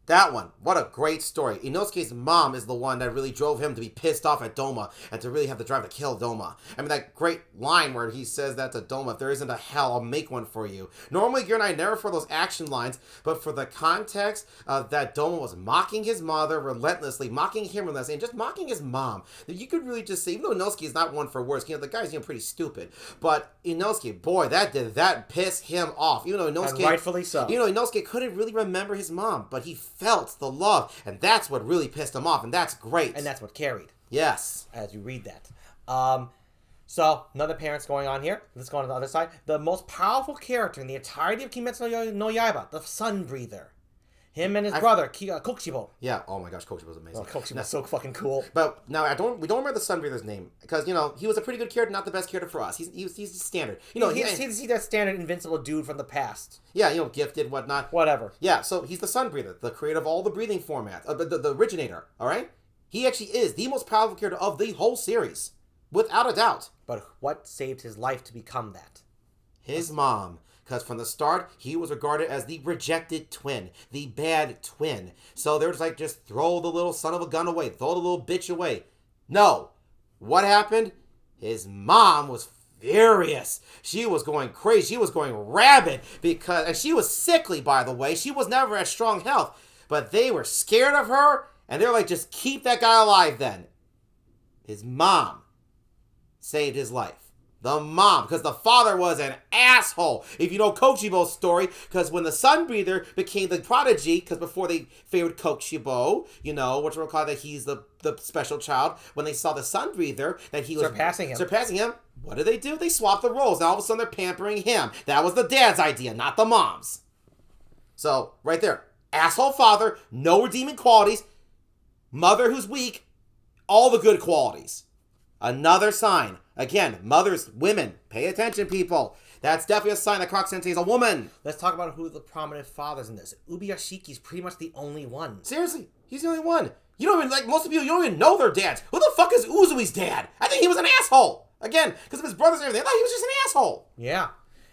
that one, what a great story. Inosuke's mom is the one that really drove him to be pissed off at Doma and to really have the drive to kill Doma. I mean, that great line where he says that to Doma, if there isn't a hell, I'll make one for you. Normally, Gear and I never for those action lines, but for the context that Doma was mocking his mother relentlessly, mocking him relentlessly, and just mocking his mom, you could really just say, even though Inosuke is not one for words, the guy's pretty stupid, but Inosuke, boy, that piss him off. Even though Inosuke... and rightfully so. Inosuke couldn't really remember his mom, but he felt the love, and that's what really pissed him off, and that's great. And that's what carried. Yes. As you read that. So, another parent's going on here. Let's go on to the other side. The most powerful character in the entirety of Kimetsu no Yaiba, the Sun Breather. Him and his brother, Kokushibo. Yeah, oh my gosh, Kokushibo's amazing. Oh, Kokushibo's so fucking cool. But now, we don't remember the Sun Breather's name, because, he was a pretty good character, not the best character for us. He's standard. He's that standard invincible dude from the past. Yeah, gifted, whatnot. Whatever. Yeah, so he's the Sun Breather, the creator of all the breathing formats, the originator, alright? He actually is the most powerful character of the whole series, without a doubt. But what saved his life to become that? His mom. Because from the start, he was regarded as the rejected twin, the bad twin. So they're just throw the little son of a gun away, throw the little bitch away. No. What happened? His mom was furious. She was going crazy. She was going rabid and she was sickly, by the way. She was never at strong health. But they were scared of her, and they're just keep that guy alive then. His mom saved his life. The mom, because the father was an asshole. If you know Kokushibo's story, because when the Sun Breather became the prodigy, because before they favored Kokushibo, what you call that he's the special child, when they saw the Sun Breather, that he was surpassing him, what did they do? They swapped the roles. Now all of a sudden they're pampering him. That was the dad's idea, not the mom's. So, right there. Asshole father, no redeeming qualities, mother who's weak, all the good qualities. Another sign. Again, mothers, women, pay attention, people. That's definitely a sign that Croc-Sensei is a woman. Let's talk about who the prominent fathers in this. Ubiyashiki's pretty much the only one. Seriously, he's the only one. You don't even, most of you don't even know their dads. Who the fuck is Uzui's dad? I think he was an asshole. Again, because of his brothers and everything. I thought he was just an asshole. Yeah.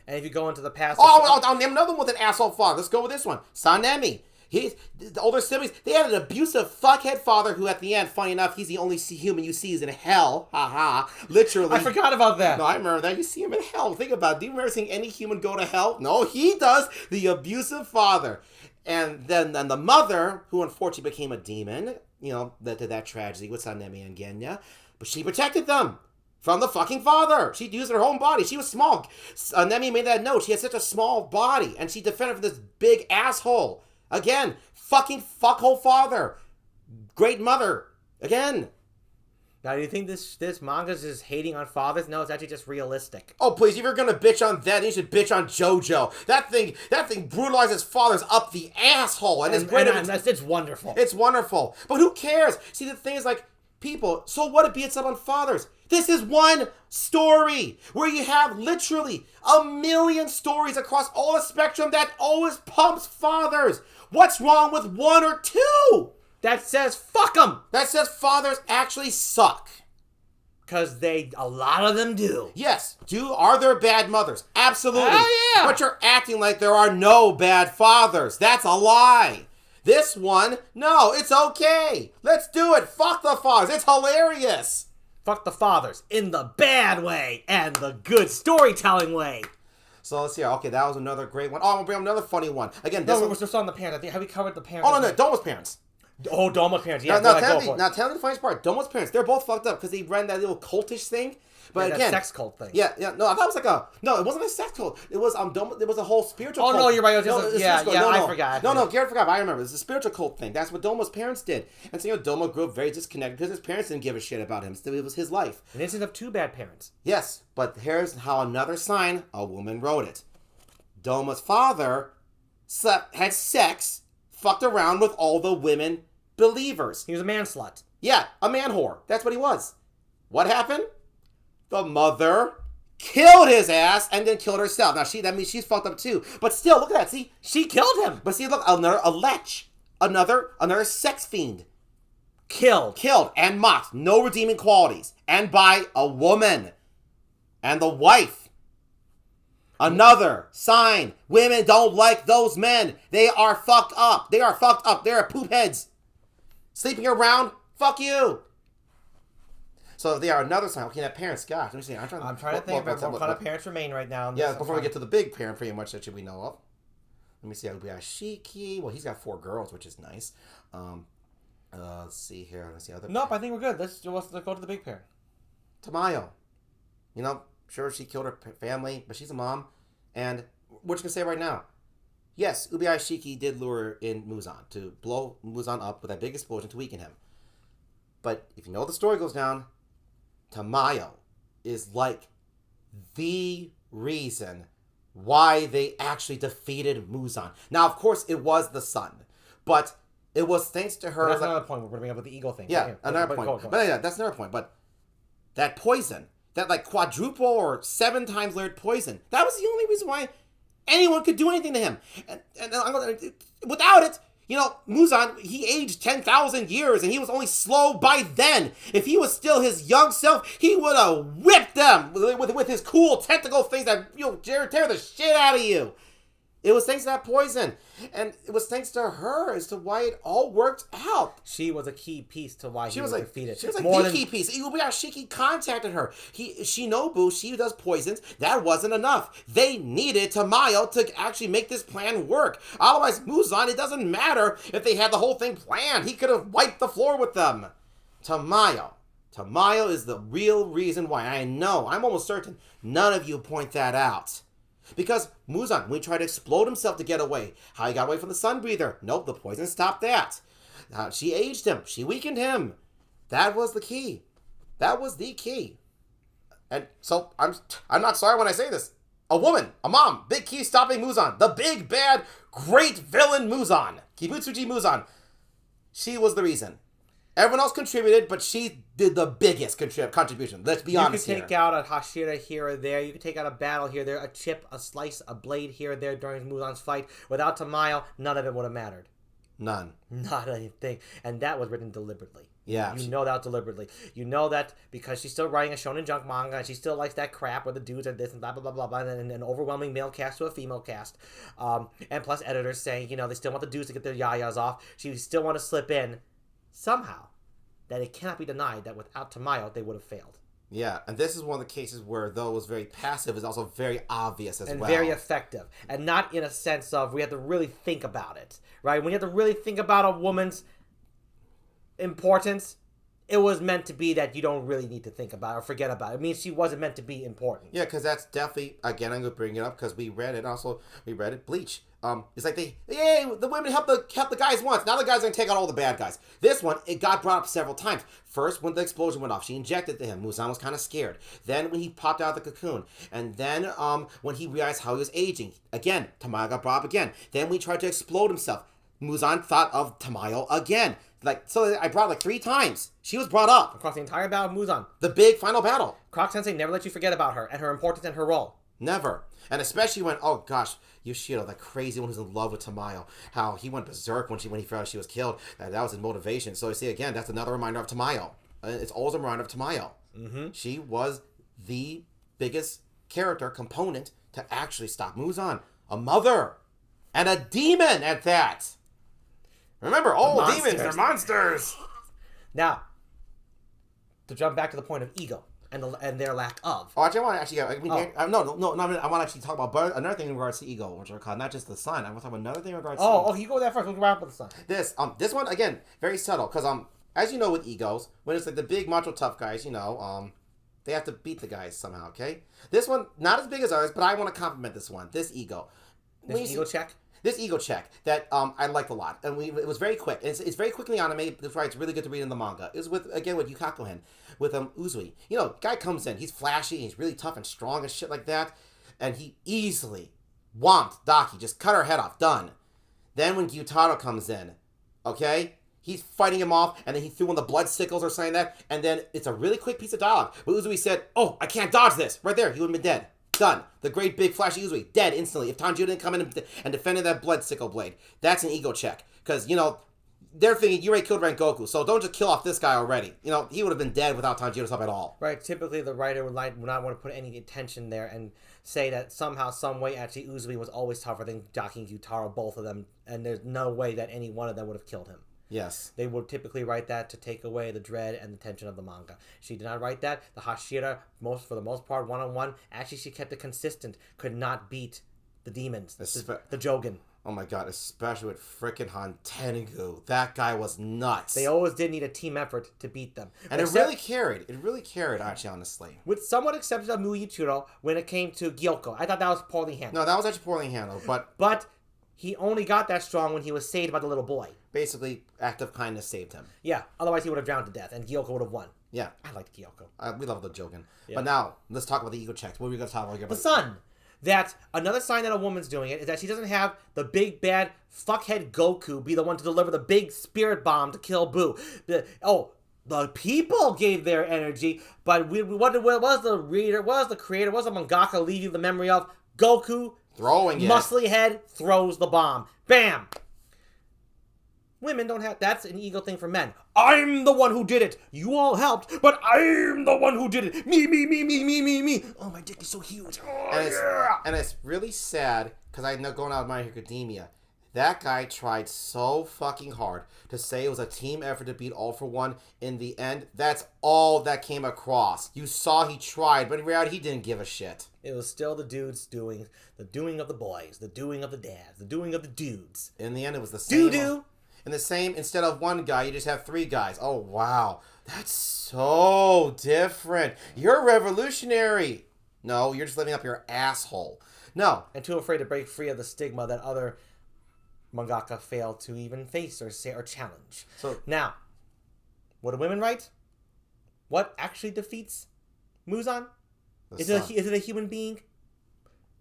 And if you go into the past... I'll name another one with an asshole father. Let's go with this one. Sanemi. The older siblings, they had an abusive fuckhead father who at the end, funny enough, he's the only human you see is in hell. Ha. Literally. I forgot about that. No, I remember that. You see him in hell. Think about it. Do you remember seeing any human go to hell? No, he does. The abusive father. And then the mother, who unfortunately became a demon, that tragedy with Sanemi and Genya, but she protected them from the fucking father. She'd use her own body. She was small. Nemi made that note. She had such a small body, and she defended from this big asshole. Again, fucking fuckhole father. Great mother. Again. Now, do you think this manga is just hating on fathers? No, it's actually just realistic. Oh, please, if you're gonna bitch on that, then you should bitch on JoJo. That thing brutalizes fathers up the asshole. And it's great. It's wonderful. It's wonderful. But who cares? See, the thing is, people, so what it beats up on fathers? This is one story where you have literally 1 million stories across all the spectrum that always pumps fathers. What's wrong with one or two? That says fuck them. That says fathers actually suck. Because a lot of them do. Yes. Are there bad mothers? Absolutely. Hell yeah. But you're acting like there are no bad fathers. That's a lie. This one, no, it's okay. Let's do it. Fuck the fathers. It's hilarious. Fuck the fathers in the bad way and the good storytelling way. So let's see. Okay, that was another great one. Oh, I'm going to bring up another funny one. Again, we're just on the parents. Have we covered the parents? Oh, no, Doma's parents. Oh, Doma's parents. Yeah, now go for it. tell me the funniest part. Doma's parents, they're both fucked up because they ran that little cultish thing. But again, that sex cult thing. Yeah. No, I thought it was it wasn't a sex cult. It was it was a whole spiritual cult. Oh no, you're right. It was I forgot. No, Garrett forgot. But I remember. It's a spiritual cult thing. That's what Doma's parents did. And so Doma grew up very disconnected because his parents didn't give a shit about him. So it was his life. An instance of two bad parents. Yes, but here's how another sign a woman wrote it. Doma's father had sex, fucked around with all the women believers. He was a man slut. Yeah, a man whore. That's what he was. What happened? The mother killed his ass and then killed herself. Now that means she's fucked up too. But still, look at that. See, she killed him. But see, look, a lech, another sex fiend, killed and mocked. No redeeming qualities, and by a woman, and the wife. Another sign: women don't like those men. They are fucked up. They are poop heads, sleeping around. Fuck you. So they are another sign. Okay, that parents, gosh, let me see. I'm trying to think about what kind of parents remain right now. Before we get to the big parent, pretty much that we know of. Let me see. Shiki. Well, he's got 4 girls, which is nice. Let's see here. Let's see other. Nope, I think we're good. Let's go to the big parent. Tamayo. Sure, she killed her family, but she's a mom. And we're just gonna say right now, yes, Ubiyai Shiki did lure in Muzan to blow Muzan up with that big explosion to weaken him. But if you know the story goes down, Tamayo is like the reason why they actually defeated Muzan. Now, of course, it was the sun, but it was thanks to her. But that's another point. We're going to bring up with the ego thing. Yeah, another point. But yeah, that's another point. But that poison, that like quadruple or 7 times layered poison, that was the only reason why anyone could do anything to him. And without it, Muzan, he aged 10,000 years, and he was only slow by then. If he was still his young self, he would have whipped them with his cool tentacle things that tear the shit out of you. It was thanks to that poison, and it was thanks to her as to why it all worked out. She was a key piece to why he was defeated. She was the key piece. Shiki contacted her. Shinobu, she does poisons. That wasn't enough. They needed Tamayo to actually make this plan work. Otherwise, Muzan, it doesn't matter if they had the whole thing planned. He could have wiped the floor with them. Tamayo is the real reason why. I'm almost certain none of you point that out. Because Muzan, when he tried to explode himself to get away, how he got away from the sun breather. Nope, the poison stopped that. She aged him. She weakened him. That was the key. That was the key. And so I'm not sorry when I say this. A woman, a mom, big key stopping Muzan. The big, bad, great villain Muzan. Kibutsuji Muzan. She was the reason. Everyone else contributed, but she did the biggest contribution. Let's be honest here. You could take out a Hashira here or there. You could take out a battle here or there, a chip, a slice, a blade here or there during Muzan's fight. Without Tamayo, none of it would have mattered. None. Not anything. And that was written deliberately. Yeah. You know that deliberately. You know that because she's still writing a Shounen Junk manga and she still likes that crap where the dudes are this and blah, blah, blah, blah, blah, and an overwhelming male cast to a female cast. And plus editors saying, they still want the dudes to get their yayas off. She still want to slip in somehow that it cannot be denied that without Tamayo, they would have failed. Yeah, and this is one of the cases where, though it was very passive, is also very obvious as well. And very effective. And not in a sense of we have to really think about it, right? When you have to really think about a woman's importance, it was meant to be that you don't really need to think about it or forget about it. It means she wasn't meant to be important. Yeah, because that's definitely, again, I'm going to bring it up because we read it, Bleach. It's like the women help the guys once. Now the guys are going to take out all the bad guys. This one, it got brought up several times. First, when the explosion went off, she injected to him. Muzan was kind of scared. Then when he popped out of the cocoon. And then when he realized how he was aging. Again, Tamayo got brought up again. Then we tried to explode himself. Muzan thought of Tamayo again. So I brought 3 times. She was brought up. Across the entire battle of Muzan. The big final battle. Croc-Sensei never let you forget about her and her importance and her role. Never. And especially when, oh gosh, Yoshiro, that crazy one who's in love with Tamayo, how he went berserk when he found out she was killed. That was his motivation. So you see, again, that's another reminder of Tamayo. It's always a reminder of Tamayo. Mm-hmm. She was the biggest character component to actually stop Muzan. A mother. And a demon at that. Remember, all demons are monsters. Now, to jump back to the point of ego. and their lack of. Oh, actually, I want to I want to actually talk about another thing in regards to ego, which are called not just the sun. I want to talk about another thing in regards to ego. You go there first. We'll go around with the sun. This one, again, very subtle, because, as you know with egos, when it's like the big macho tough guys, they have to beat the guys somehow, okay? This one, not as big as ours, but I want to compliment this one. This ego. This ego check? This ego check that I liked a lot. And it was very quick. It's very quickly animated. That's why it's really good to read in the manga. It was with Yukaku with Uzui. Guy comes in. He's flashy. He's really tough and strong and shit like that. And he easily whomped Daki. Just cut her head off. Done. Then when Gyutaro comes in, okay? He's fighting him off, and then he threw one of the blood sickles or something like that, and then it's a really quick piece of dialogue. But Uzui said, "Oh, I can't dodge this." Right there, he would have been dead. Done. The great big flashy Uzui, dead instantly. If Tanjiro didn't come in and defended that blood sickle blade, that's an ego check. Because, they're thinking, you already killed Rengoku, so don't just kill off this guy already. He would have been dead without Tanjiro's help at all. Right, typically the writer would not want to put any attention there and say that somehow, some way, actually Uzui was always tougher than Daki and Gyutaro, both of them, and there's no way that any one of them would have killed him. Yes. They would typically write that to take away the dread and the tension of the manga. She did not write that. The Hashira, for the most part, one-on-one, actually she kept it consistent. Could not beat the demons, the Jogan. Oh my god, especially with frickin' Tengu. That guy was nuts. They always did need a team effort to beat them. And it really carried. It really carried, actually, honestly. With somewhat exception of Muichiro, when it came to Gyoko. I thought that was poorly handled. No, that was actually poorly handled, But he only got that strong when he was saved by the little boy. Basically, act of kindness saved him. Yeah, otherwise he would have drowned to death, and Gyoko would have won. Yeah. I liked Gyoko. We love the Jogan. Yeah. But now, let's talk about the ego checks. What are we going to talk about here? The sun. That another sign that a woman's doing it is that she doesn't have the big bad fuckhead Goku be the one to deliver the big spirit bomb to kill Boo. The people gave their energy, but what was the reader, what was the creator, what was the mangaka leave you the memory of? Goku throwing it. Muscly head throws the bomb. Bam! Women don't have... That's an ego thing for men. I'm the one who did it. You all helped, but I'm the one who did it. Me. Oh, my dick is so huge. Oh, and it's really sad, because I know going out of My Hero Academia, that guy tried so fucking hard to say it was a team effort to beat All For One. In the end, that's all that came across. You saw he tried, but in reality, he didn't give a shit. It was still the dudes doing the doing of the boys, the doing of the dads, the doing of the dudes. In the end, it was the same. Doo-doo. And the same, instead of one guy, you just have three guys. Oh, wow. That's so different. You're revolutionary. No, you're just living up your asshole. No. And too afraid to break free of the stigma that other mangaka failed to even face or say or challenge. So now, what do women write? What actually defeats Muzan? Is it a human being?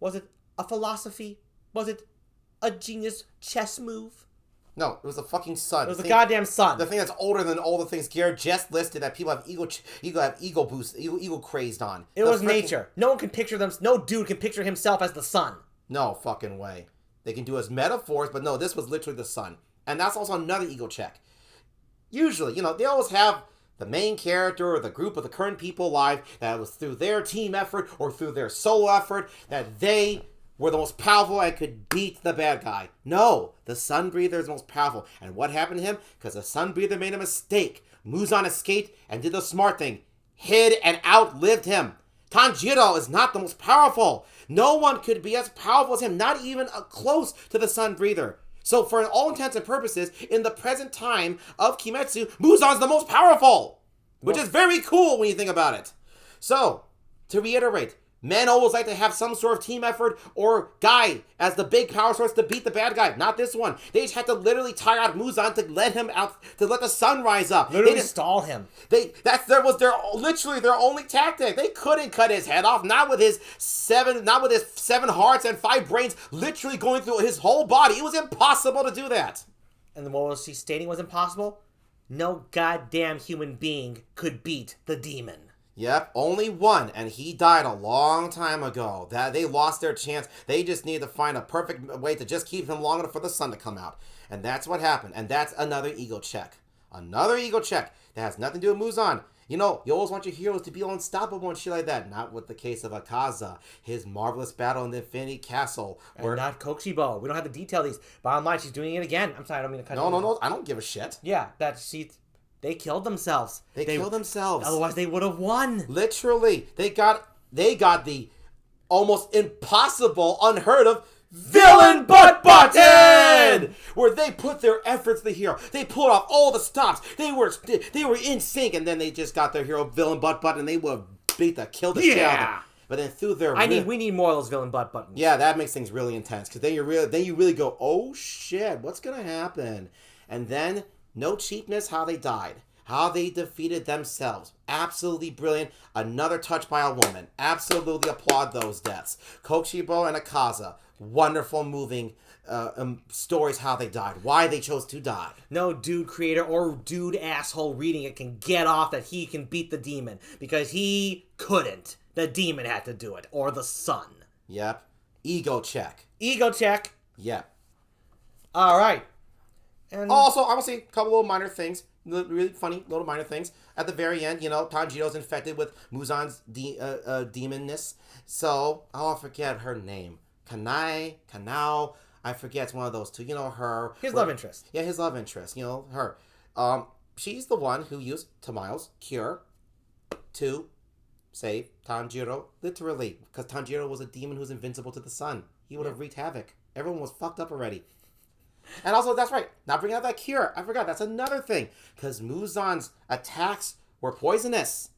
Was it a philosophy? Was it a genius chess move? No, it was the fucking sun. It was the goddamn sun. The thing that's older than all the things Garrett just listed that people have ego boost, ego crazed on. It was nature. No one can picture them. No dude can picture himself as the sun. No fucking way. They can do as metaphors, but no, this was literally the sun. And that's also another ego check. Usually, they always have the main character or the group of the current people alive that was through their team effort or through their solo effort that they were the most powerful and could beat the bad guy. No, the Sun Breather is the most powerful. And what happened to him? Because the Sun Breather made a mistake. Muzan escaped and did the smart thing. Hid and outlived him. Tanjiro is not the most powerful. No one could be as powerful as him, not even close to the Sun Breather. So for all intents and purposes, in the present time of Kimetsu, Muzan's the most powerful. Which is very cool when you think about it. So, to reiterate, men always like to have some sort of team effort or guy as the big power source to beat the bad guy. Not this one. They just had to literally tire out Muzan to let him out, to let the sun rise up. Literally stall him. That was literally their only tactic. They couldn't cut his head off. Not with his seven hearts and 5 brains literally going through his whole body. It was impossible to do that. And what was she stating was impossible? No goddamn human being could beat the demon. Yep, only one, and he died a long time ago. That they lost their chance. They just needed to find a perfect way to just keep him long enough for the sun to come out. And that's what happened. And that's another ego check. Another ego check that has nothing to do with Muzan. You always want your heroes to be unstoppable and shit like that. Not with the case of Akaza, his marvelous battle in the Infinity Castle. And not Kokushibo. We don't have to detail these. Bottom line, she's doing it again. I'm sorry, I don't mean to cut you off. No, I don't give a shit. Yeah, They killed themselves. They killed themselves. Otherwise, they would have won. Literally, they got the almost impossible, unheard of villain butt button, where they put their efforts to the hero. They pulled off all the stops. They were in sync, and then they just got their hero villain butt button, and they would kill the shit out of them. But then through their we need more of those villain butt buttons. Yeah, that makes things really intense, because then you really go, oh shit, what's gonna happen? And then no cheapness, how they died. How they defeated themselves. Absolutely brilliant. Another touch by a woman. Absolutely applaud those deaths. Kokushibo and Akaza. Wonderful, moving stories how they died. Why they chose to die. No dude creator or dude asshole reading it can get off that he can beat the demon. Because he couldn't. The demon had to do it. Or the sun. Yep. Ego check. Ego check. Yep. Alright. And also, I will say a couple little minor things. Really funny little minor things. At the very end, Tanjiro's infected with Muzan's demonness. So, I forget her name. Kanao. I forget, it's one of those two. Her. His love interest. Yeah, his love interest. Her. She's the one who used Tamayo's cure to save Tanjiro. Literally. Because Tanjiro was a demon who's invincible to the sun. He would have wreaked havoc. Everyone was fucked up already. And also, that's right, not bringing out that cure. I forgot, that's another thing. Because Muzan's attacks were poisonous.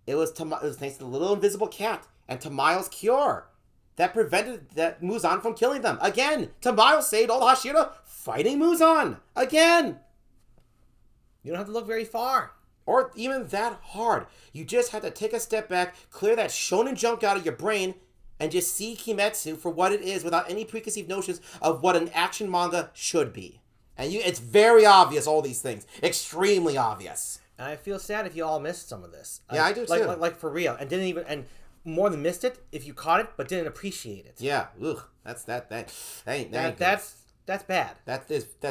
It was thanks to the little invisible cat and Tamayo's cure that prevented that Muzan from killing them. Again, Tamayo saved all the Hashira fighting Muzan. Again. You don't have to look very far. Or even that hard. You just have to take a step back, clear that Shounen Junk out of your brain, and just see Kimetsu for what it is without any preconceived notions of what an action manga should be. And it's very obvious, all these things. Extremely obvious. And I feel sad if you all missed some of this. Yeah, I do too. Like for real. And more than missed it, if you caught it but didn't appreciate it. Yeah. Ugh. That's bad. That's bad. That's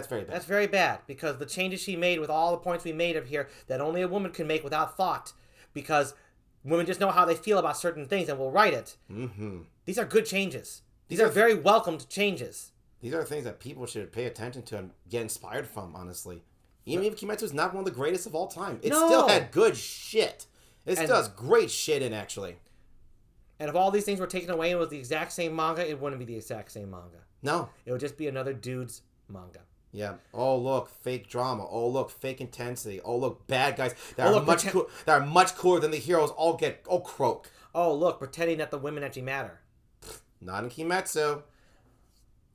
very bad. That's very bad, because the changes she made with all the points we made up here that only a woman can make without thought, because women just know how they feel about certain things and will write it. Mm-hmm. These are good changes. These are very welcomed changes. These are things that people should pay attention to and get inspired from, honestly. Even if Kimetsu is not one of the greatest of all time, it still had good shit. It still has great shit in, actually. And if all these things were taken away and it was the exact same manga, it wouldn't be the exact same manga. No. It would just be another dude's manga. Yeah. Oh, look, fake drama. Oh, look, fake intensity. Oh, look, bad guys that are much cooler than the heroes all get croak. Oh, look, pretending that the women actually matter. Not in Kimetsu.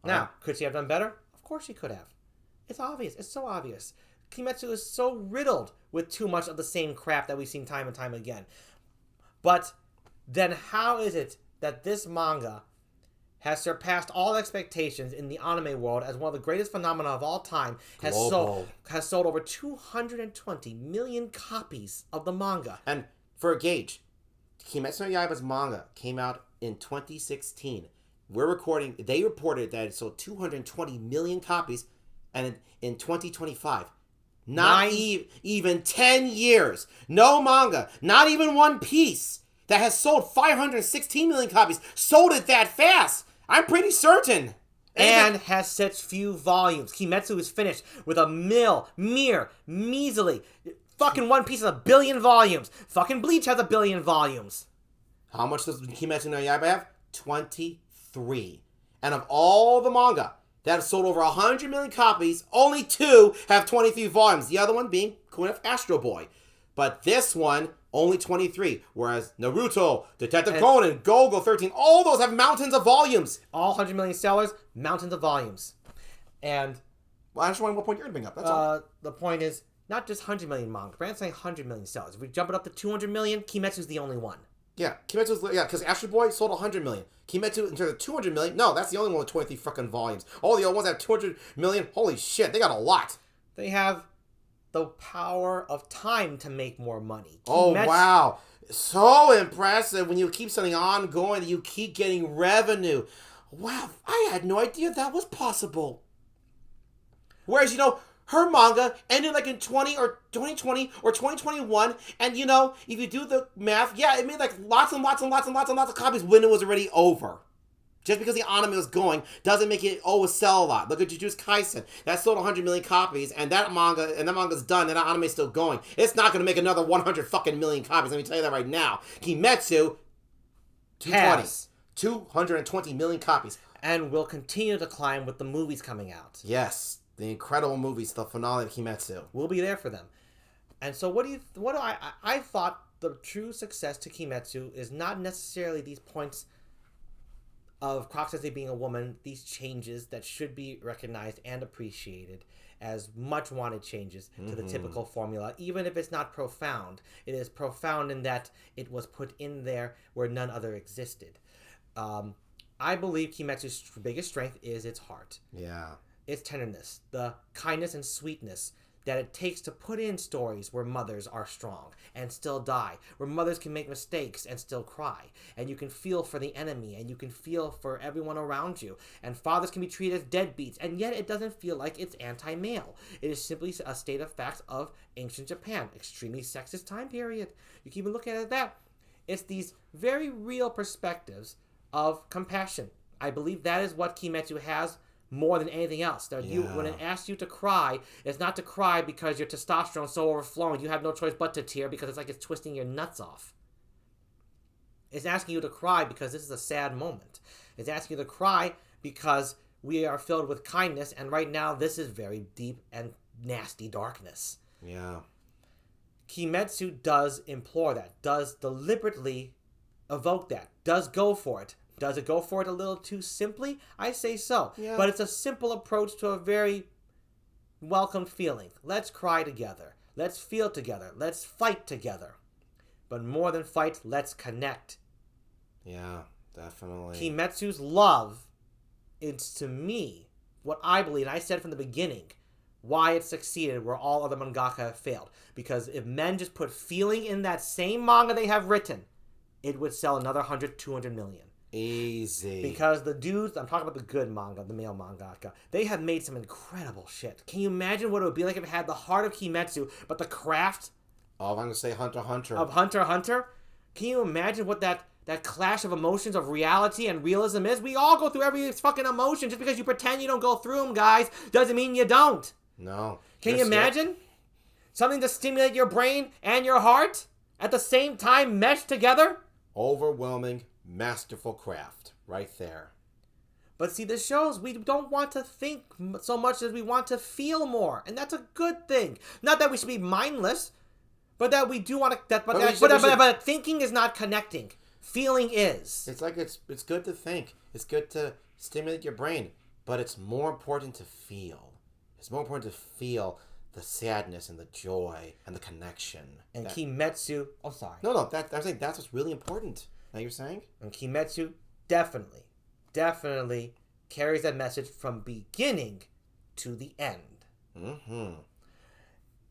Now, could she have done better? Of course she could have. It's obvious. It's so obvious. Kimetsu is so riddled with too much of the same crap that we've seen time and time again. But then how is it that this manga has surpassed all expectations in the anime world as one of the greatest phenomena of all time, has sold over 220 million copies of the manga? And for a gauge, Kimetsunoyaiba's manga came out in 2016. They reported that it sold 220 million copies, and in 2025, even 10 years, no manga, not even One Piece, that has sold 516 million copies, sold it that fast. I'm pretty certain. And has such few volumes. Kimetsu is finished with a measly. Fucking One Piece has 1 billion volumes. Fucking Bleach has 1 billion volumes. How much does Kimetsu no Yaiba have? 23. And of all the manga that have sold over 100 million copies, only 2 have 23 volumes. The other one being Queen of Astro Boy. But this one, only 23. Whereas Naruto, Detective Conan, Go-Go 13, all those have mountains of volumes. All 100 million sellers, mountains of volumes. And well, I just wondering what point you're going to bring up. That's all. The point is, not just 100 million manga. Brand's saying 100 million sellers. If we jump it up to 200 million, Kimetsu's the only one. Yeah, because Astro Boy sold 100 million. Kimetsu, in terms of 200 million, no, that's the only one with 23 fucking volumes. All the other ones have 200 million. Holy shit, they got a lot. They have the power of time to make more money. Oh, wow. So impressive when you keep something ongoing, you keep getting revenue. Wow, I had no idea that was possible. Whereas, her manga ended like in 2020 or 2021, and if you do the math, yeah, it made like lots and lots of copies when it was already over. Just because the anime was going doesn't make it sell a lot. Look at Jujutsu Kaisen. That sold 100 million copies, and that manga's done, and that anime's still going. It's not going to make another 100 fucking million copies. Let me tell you that right now. Kimetsu, 220 million copies. And will continue to climb with the movies coming out. Yes, the incredible movies, the finale of Kimetsu. We'll be there for them. And so I thought the true success to Kimetsu is not necessarily these points of Croc-Sensei being a woman, these changes that should be recognized and appreciated as much wanted changes to the typical formula. Even if it's not profound, it is profound in that it was put in there where none other existed. I believe Kimetsu's biggest strength is its heart. Yeah. Its tenderness, the kindness and sweetness that it takes to put in stories where mothers are strong and still die, where mothers can make mistakes and still cry, and you can feel for the enemy, and you can feel for everyone around you, and fathers can be treated as deadbeats, and yet it doesn't feel like it's anti-male. It is simply a state of facts of ancient Japan, extremely sexist time period. You can even look at it that. It's these very real perspectives of compassion. I believe that is what Kimetsu has more than anything else. That when it asks you to cry, it's not to cry because your testosterone's so overflowing you have no choice but to tear because it's like it's twisting your nuts off. It's asking you to cry because this is a sad moment. It's asking you to cry because we are filled with kindness, and right now this is very deep and nasty darkness. Yeah. Kimetsu does implore that, does deliberately evoke that, does go for it. Does it go for it a little too simply? I say so. Yeah. But it's a simple approach to a very welcome feeling. Let's cry together. Let's feel together. Let's fight together. But more than fight, let's connect. Yeah, definitely. Kimetsu's love is, to me, what I believe, and I said from the beginning, why it succeeded where all other mangaka have failed. Because if men just put feeling in that same manga they have written, it would sell another 100, 200 million. Easy. Because the dudes, I'm talking about the good manga, the male mangaka, they have made some incredible shit. Can you imagine what it would be like if it had the heart of Kimetsu, but the craft I'm going to say Hunter x Hunter. Of Hunter x Hunter? Can you imagine what that clash of emotions of reality and realism is? We all go through every fucking emotion. Just because you pretend you don't go through them, guys, doesn't mean you don't. No. Can you imagine? Something to stimulate your brain and your heart at the same time meshed together? Overwhelming, masterful craft. Right there. But see, this shows we don't want to think so much as we want to feel more. And that's a good thing. Not that we should be mindless, but that we do want to... But thinking is not connecting. Feeling is. It's like it's good to think. It's good to stimulate your brain. But it's more important to feel. It's more important to feel the sadness and the joy and the connection. And Kimetsu... Oh, sorry. No, I'm saying that's what's really important. Now you're saying? And Kimetsu definitely carries that message from beginning to the end. Mm-hmm.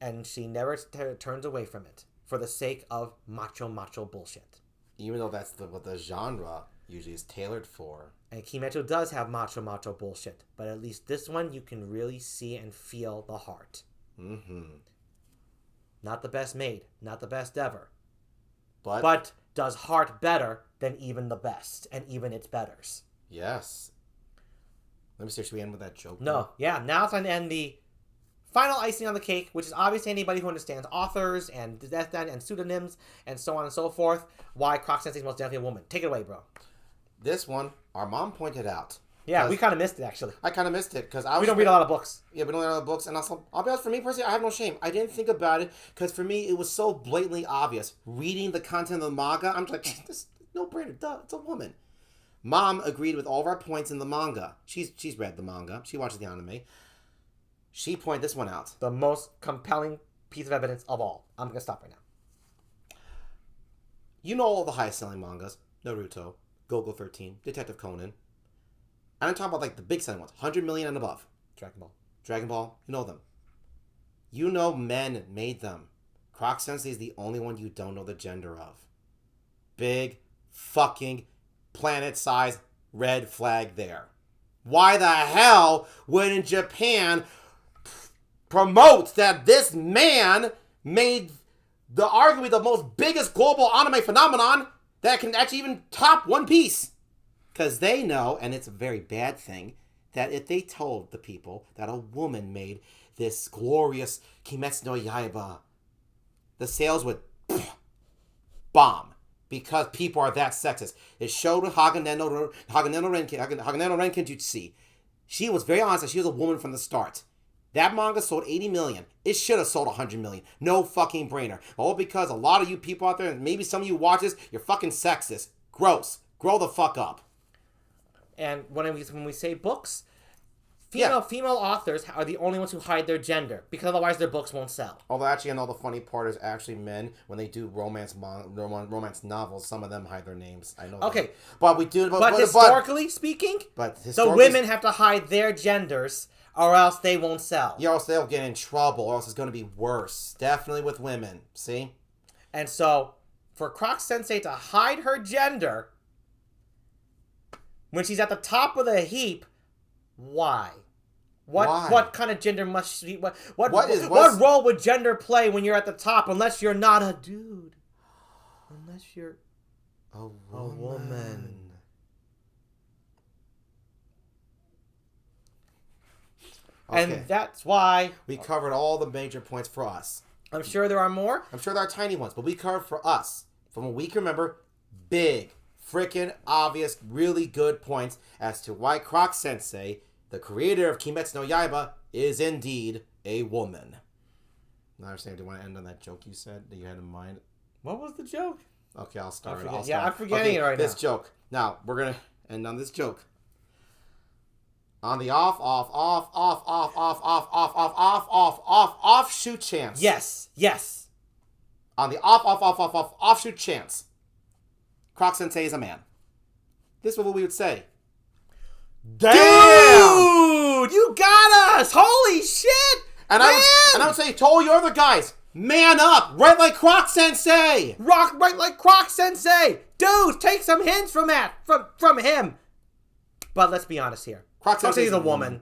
And she never turns away from it for the sake of macho bullshit. Even though that's what the genre usually is tailored for. And Kimetsu does have macho bullshit, but at least this one you can really see and feel the heart. Mm-hmm. Not the best made, not the best ever. But does heart better than even the best and even its betters. Yes. Let me see, should we end with that joke? No. Yeah, now it's time to end the final icing on the cake, which is obvious to anybody who understands authors and and pseudonyms and so on and so forth, why Croc-Sensei is most definitely a woman. Take it away, bro. This one, our mom pointed out. Yeah, we kind of missed it, actually. I kind of missed it, because we don't read a lot of books. Yeah, we don't read a lot of books, and also, I'll be honest, for me personally, I have no shame. I didn't think about it, because for me, it was so blatantly obvious. Reading the content of the manga, I'm like, this no-brainer, duh, it's a woman. Mom agreed with all of our points in the manga. She's read the manga. She watches the anime. She pointed this one out. The most compelling piece of evidence of all. I'm going to stop right now. You know all the highest-selling mangas. Naruto, Gogo 13, Detective Conan. And I'm talking about like the big selling ones. 100 million and above. Dragon Ball. You know them. You know men made them. Croc-Sensei is the only one you don't know the gender of. Big fucking planet-sized red flag there. Why the hell would in Japan promote that this man made the arguably the most biggest global anime phenomenon that can actually even top One Piece? Because they know, and it's a very bad thing, that if they told the people that a woman made this glorious Kimetsu no Yaiba, the sales would bomb. Because people are that sexist. It showed Haganeno Renkinjutsu. She was very honest that she was a woman from the start. That manga sold 80 million. It should have sold 100 million. No fucking brainer. All because a lot of you people out there, and maybe some of you watch this, you're fucking sexist. Gross. Grow the fuck up. And when we say books, female authors are the only ones who hide their gender, because otherwise their books won't sell. Although actually, and all the funny part is actually men, when they do romance novels, some of them hide their names. I know. Okay. That. But we do. But historically speaking, the women have to hide their genders, or else they won't sell. Yeah, or else they'll get in trouble, or else it's going to be worse. Definitely with women. See? And so, for Croc-Sensei to hide her gender when she's at the top of the heap, why? What kind of gender must she... What role would gender play when you're at the top, unless you're not a dude? Unless you're a woman. Okay. And that's why... We covered all the major points for us. I'm sure there are more. I'm sure there are tiny ones, but we covered for us, from what we can remember, big, freaking obvious, really good points as to why Croc-Sensei, the creator of Kimetsu no Yaiba, is indeed a woman. Now I understand. Do you want to end on that joke you said that you had in mind? What was the joke? Okay, I'll start. I'm forgetting it right now. This joke. Now, we're going to end on this joke. On the offshoot chance. Yes. On the offshoot chance. Croc-Sensei is a man. This is what we would say. Damn! Dude, you got us! Holy shit! And I would say to all your other guys, man up! Write like Croc-Sensei! Write like Croc-Sensei! Dude, take some hints from him! But let's be honest here. Croc-Sensei is a woman.